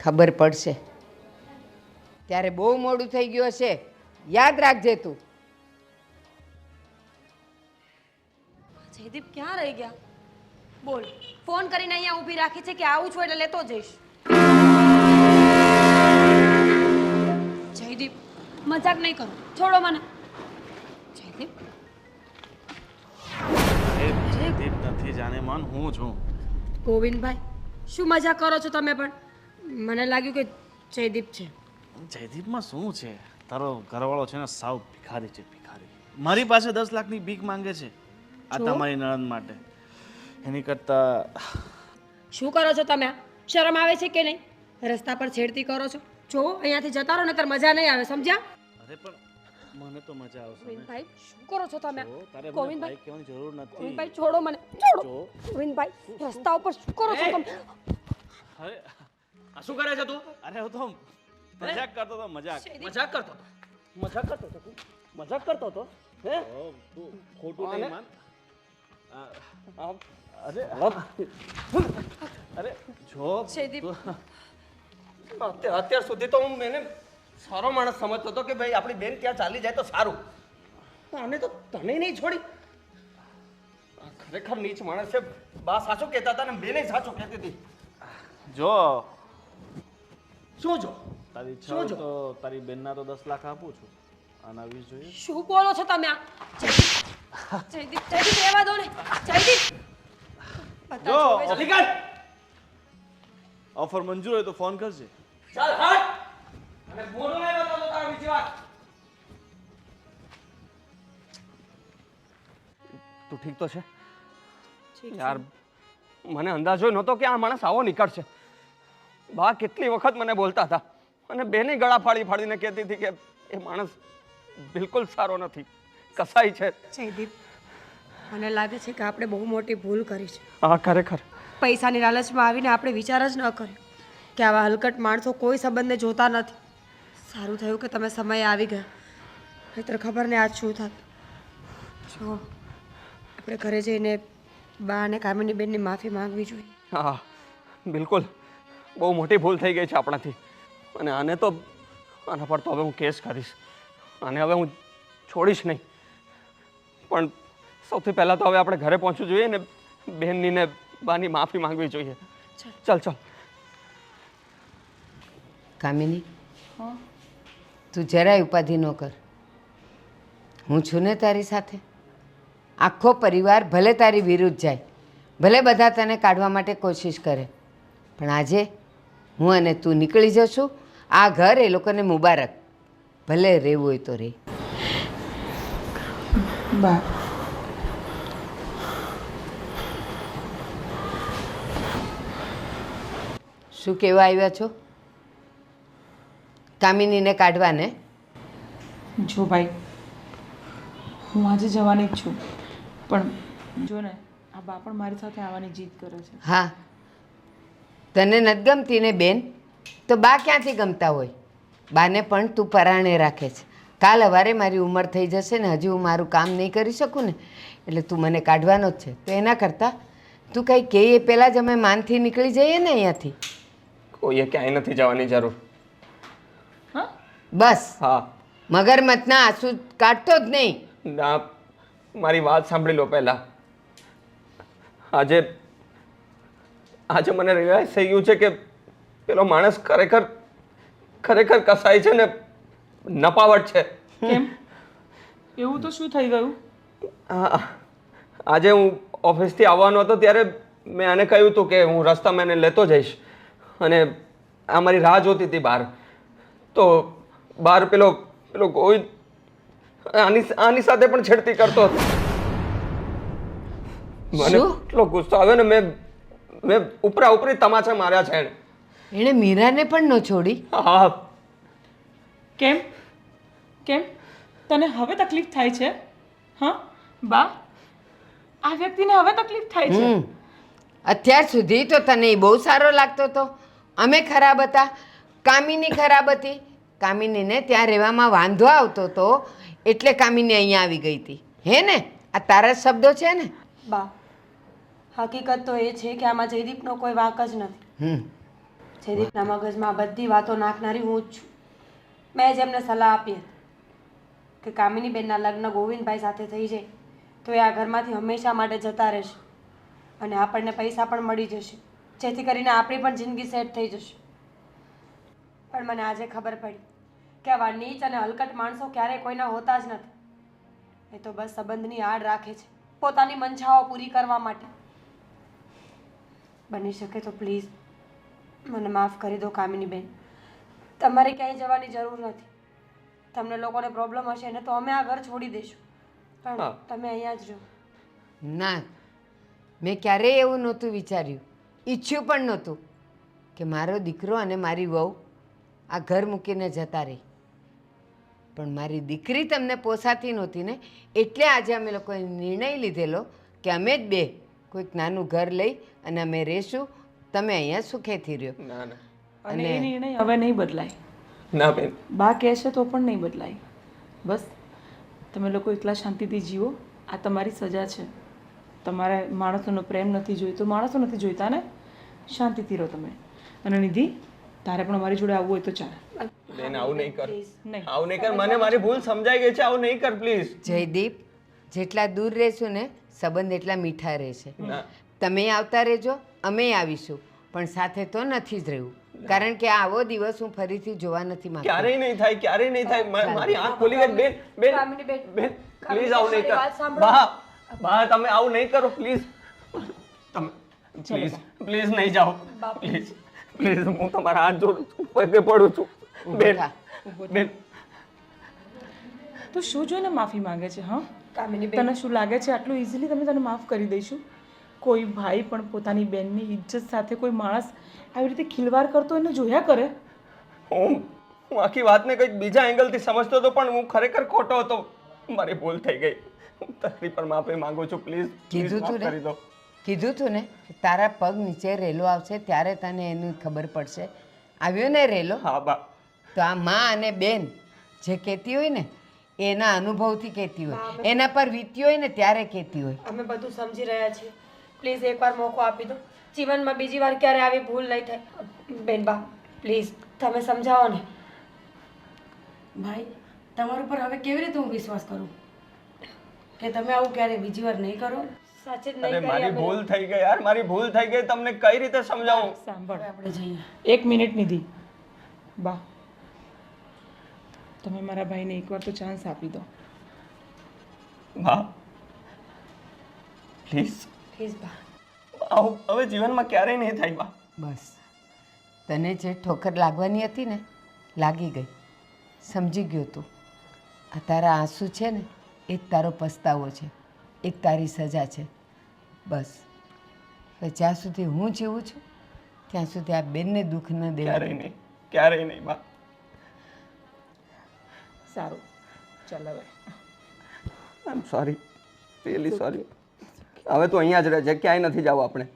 ખબર પડશે ત્યારે બહુ મોડું થઈ ગયું હશે. યાદ રાખજે તું. જયદીપ ક્યાં રહી ગયા? બોલ, ફોન કરીને અહીંયા ઊભી રાખી છે કે આવું છું એટલે લેતો જઈશ. જયદીપ મજાક નહીં કરો, છોડો મને. જયદીપ જયદીપ નથી, જાને મન હું છું. ગોવિંદભાઈ, શું મજાક કરો છો તમે પણ? મને લાગ્યું કે જયદીપ છે. જયદીપમાં શું છે? તારો ઘરવાળો છે ને સાવ ભિખારી છે, ભિખારી. મારી પાસે 10 લાખની ભીખ માંગે છે આ તમારી નણંદ માટે. એની કરતા શું કરો છો તમે? શરમ આવે છે કે નહીં? રસ્તા પર છેડતી કરો છો. જો અહીંયાથી જતા રહો નહીતર મજા નહીં આવે, સમજ્યા? અરે પણ મને તો મજા આવશે ને. ગોવિંદભાઈ, શું કરો છો તમે? જો, તારે મને ગોવિંદભાઈ, ભાઈ કહેવાની જરૂર નથી. ગોવિંદભાઈ છોડો મને, છોડો. જો. ગોવિંદભાઈ, રસ્તા ઉપર શું કરો છો તમે? અરે આ શું કરે છે તું? અરે હું તો મજાક કરતો હતો, મજાક. મજાક કરતો હતો? મજાક કરતો હતો તું? મજાક કરતો હતો? હે? ઓ, તું ખોટું નહીં માન. અરે અરે જો જયદીપ. અત્યાર સુધી તો હું એને સારો માણસ સમજતો હતો કે ભાઈ આપણી બેન ત્યાં ચાલી જાય તો સારું. આને તો તને નહીં છોડી. આ ખરેખર નીચ માણસ છે. બા સાચું કહેતા હતા ને બેને સાચું કહેતી હતી. જો શું જો? તારી ઈચ્છા હોય તો તારી બેનના તો 10 લાખ આપું છું. આના 20 જોઈએ. શું બોલો છો તમે? જયદીપ, જયદીપ રહેવા દો ને. જયદીપ જો નીકળ. ઓફર મંજૂર હોય તો ફોન કરજે. ચાલ હટ. અને બોલો નહીં બતાવતો તારા બીજી વાત. તું ઠીક તો છે? યાર મને અંદાજો નહોતો કે આ માણસ આવો નીકળશે. બા કેટલી વખત મને બોલતા હતા અને બેને ગળા ફાડીને કહેતી હતી કે એ માણસ બિલકુલ સારો નથી, કસાઈ છે. જયદીપ, મને લાગે છે કે આપણે બહુ મોટી ભૂલ કરી છે. હા ખરેખર. પૈસાની લાલચમાં આવીને આપણે વિચાર જ ન કર્યો કે આવા હલકટ માણસો કોઈ સંબંધને જોતા નથી. સારું થયું કે તમે સમયે આવી ગયા, નહીંતર ખબર ને આજ શું થાત. જો આપણે ઘરે જઈને બા અને કામિની બેનની માફી માંગવી જોઈએ. હા બિલકુલ, બહુ મોટી ભૂલ થઈ ગઈ છે આપણાથી. અને આના પર તો હવે હું કેસ કરીશ. અને હવે હું છોડીશ નહીં. પણ સૌથી પહેલાં તો હવે આપણે ઘરે પહોંચવું જોઈએ ને બહેનની ને બાની માફી માંગવી જોઈએ. ચાલ ચાલ. કામિની, તું જરાય ઉપાધિ ન કર. હું છું ને તારી સાથે. આખો પરિવાર ભલે તારી વિરુદ્ધ જાય, ભલે બધા તને કાઢવા માટે કોશિશ કરે, પણ આજે હું અને તું નીકળી જશું. આ ઘર એ લોકોને મુબારક. ભલે રહેવું હોય તો રહે. બા શું કહેવા આવ્યા છો? કામિનીને કાઢવાને? જો ભાઈ, હું આજે જવાની જ છું, પણ જો ને આ બા પણ મારી સાથે આવવાની જીદ કરે છે. હા, તને નથી ગમતી ને બેન, તો બા ક્યાંથી ગમતા હોય? બાને પણ તું પરાણે રાખે છે. કાલ સવારે મારી ઉંમર થઈ જશે ને હજી હું મારું કામ નહીં કરી શકું ને, એટલે તું મને કાઢવાનો જ છે. તો એના કરતાં તું કંઈ કહે એ પહેલાં જ અમે માનથી નીકળી જઈએ ને અહીંયાથી. કોઈએ ક્યાંય નથી જવાની જરૂર. હા, બસ હા. મગરમચના આંસુ કાઢતો જ નહીં. ના, મારી વાત સાંભળી લો પહેલાં. આજે મને રિયલાઇઝ થઈ ગયું છે કે પેલો માણસ ખરેખર કસાય છે ને નપાવટ છે. કેમ? એવું તો શું થઈ ગયું? આજે હું ઓફિસથી આવવાનો હતો ત્યારે મેં આને કહ્યું હતું કે હું રસ્તામાં એને લેતો જઈશ અને આ મારી રાહ જોતી હતી બહાર. તો બહાર પેલો ગોવિંદ આની સાથે પણ છેડતી કરતો હતો. મને એટલો ગુસ્સો આવ્યો ને મેં ઉપરી તમાચા માર્યા છે એણે. એણે મીરાને પણ ન છોડી. હા. કેમ કેમ તને હવે તકલીફ થાય છે? હા બા, આ વ્યક્તિને હવે તકલીફ થાય છે? અત્યાર સુધી તો તને એ બહુ સારો લાગતો હતો. અમે ખરાબ હતા, કામિની ખરાબ હતી. કામિનીને ત્યાં રહેવામાં વાંધો આવતો હતો એટલે કામિની અહીંયા આવી ગઈ હતી. હે ને? આ તારા શબ્દો છે ને? બા, હકીકત તો એ છે કે આમાં જયદીપનો કોઈ વાંક જ નથી. જયદીપના મગજમાં બધી વાતો નાખનારી હું જ છું. મેં જ એમને સલાહ આપી હતી કે કામિની બેનના લગ્ન ગોવિંદભાઈ સાથે થઈ જાય તો એ આ ઘરમાંથી હંમેશા માટે જતા રહેશે અને આપણને પૈસા પણ મળી જશે, જેથી કરીને આપણી પણ જિંદગી સેટ થઈ જશે. પણ મને આજે ખબર પડી કે આવા નીચ અને હલકટ માણસો ક્યારેય કોઈના હોતા જ નથી. એ તો બસ સંબંધની આડ રાખે છે પોતાની મંશાઓ પૂરી કરવા માટે. બની શકે તો પ્લીઝ મને માફ કરી દો કામિની બેન. તમારે ક્યાંય જવાની જરૂર નથી. તમને લોકોને પ્રોબ્લેમ હશે ને તો અમે આ ઘર છોડી દઈશું, પણ તમે અહીંયા જ રહો. ના, મેં ક્યારેય એવું નહોતું વિચાર્યું, ઈચ્છ્યું પણ નહોતું કે મારો દીકરો અને મારી વહુ આ ઘર મૂકીને જતા રહી. પણ મારી દીકરી તમને પોસાતી નહોતી ને, એટલે આજે અમે લોકોએ નિર્ણય લીધેલો કે અમે જ બે કોઈક નાનું ઘર લઈ અને અમે રહીશું. તમે અહીંયા સુખેથી રહ્યો. ના ના. અને એ નિર્ણય હવે નહીં બદલાય. ના બેન. બા કહે છે તો પણ નહીં બદલાય. બસ તમે લોકો એટલા શાંતિથી જીવો. આ તમારી સજા છે. તમારે માણસોનો પ્રેમ નથી જોઈતો, માણસો નથી જોઈતા ને, શાંતિથી રહો તમે. અને નિધિ, તારે પણ અમારી જોડે આવવું હોય તો ચાલે. બેન આવું નહીં કર. નહીં, આવું નહીં કર. મને મારી ભૂલ સમજાઈ ગઈ છે. આવું નહીં કર પ્લીઝ. જયદીપ, જેટલા દૂર રહેશું ને સંબંધ એટલા મીઠા રહેશે. ના. તમે આવતા રહેજો, અમે આવીશું, પણ સાથે તો નથી જ રહેવું. કારણ કે આવો દિવસ હું ફરીથી જોવા નથી માંગતો. ક્યારેય નહીં થાય, ક્યારેય નહીં થાય. મારી આંખ ખુલી ગઈ. બેન બેન કામિની બેન, બેન પ્લીઝ આવું નહીં મારી વાત કર. સાંભળો. બા તમે આવું નહીં કરો પ્લીઝ. તમે પ્લીઝ પ્લીઝ નહીં જાઓ. પ્લીઝ પ્લીઝ હું તમારા હાથ જોડું છું, પગે પડું છું. બેન થા. બેન તો શું જોઈને માફી માંગે છે? હા, કામિની બેન, તને શું લાગે છે આટલું ઇઝીલી તમે તને માફ કરી દઈશું? કોઈ ભાઈ પણ પોતાની બેનની ઇજ્જત સાથે કોઈ માણસ આવી રીતે ખિલવાડ કરતો એને જોયા કરે? હું આખી વાતને કંઈક બીજા એંગલથી સમજતો હતો, પણ હું ખરેખર ખોટો હતો. મારી ભૂલ થઈ ગઈ. હું તારી પર માફી માંગુ છું. પ્લીઝ કીધું તું કરી દો. ને, કીધું તું ને કે તારા પગ નીચે રેલો આવશે ત્યારે તને એની ખબર પડશે. આવ્યો ને રેલો? હા બા. તો આ માં અને બેન જે કહેતી હોય ને એના અનુભવથી કહેતી હોય, એના પર વીત્યો હોય ને ત્યારે કહેતી હોય. અમે બધું સમજી રહ્યા છીએ. પ્લીઝ એકવાર મોકો આપી દો. જીવનમાં બીજી વાર ક્યારે આવી ભૂલ નહીં થાય. બેનબા પ્લીઝ તમે સમજાવો ને. ભાઈ તમારા ઉપર હવે કેવી રીતે હું વિશ્વાસ કરું કે તમે આવું ક્યારે બીજી વાર નહીં કરો? સાચે જ અરે નહીં મારી કરી ભૂલ થઈ ગઈ યાર, મારી ભૂલ થઈ ગઈ. તમને કઈ રીતે સમજાવું? સાંભળ, આપણે જઈએ. 1 મિનિટ નિધિ. બા, તમે મારા ભાઈને એકવાર તો ચાન્સ આપી દો. હા પ્લીઝ. પ્લીઝ બા. આવું હવે જીવનમાં ક્યારેય નહીં થાય બા. બસ તને જે ઠોકર લાગવાની હતી ને લાગી ગઈ, સમજી ગયો તું. આ તારા આંસુ છે ને એ જ તારો પસ્તાવો છે, એ જ તારી સજા છે. બસ હવે જ્યાં સુધી હું જીવું છું ત્યાં સુધી આ બેનને દુઃખ ન દેવા. ક્યારેય નહીં, ક્યારેય નહીં બા. સારું, ચાલ હવે. આઈ એમ સોરી, રિયલી સોરી. હવે તો અહીંયા જ રહેજે, ક્યાંય નથી જવું આપણે.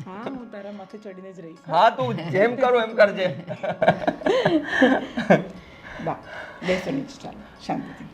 હા, હું તારા માથે ચડીને જ રહીશ. હા તું જેમ કરો એમ કરજે. બા, બેસો નીચે, ચાલો શાંતિથી.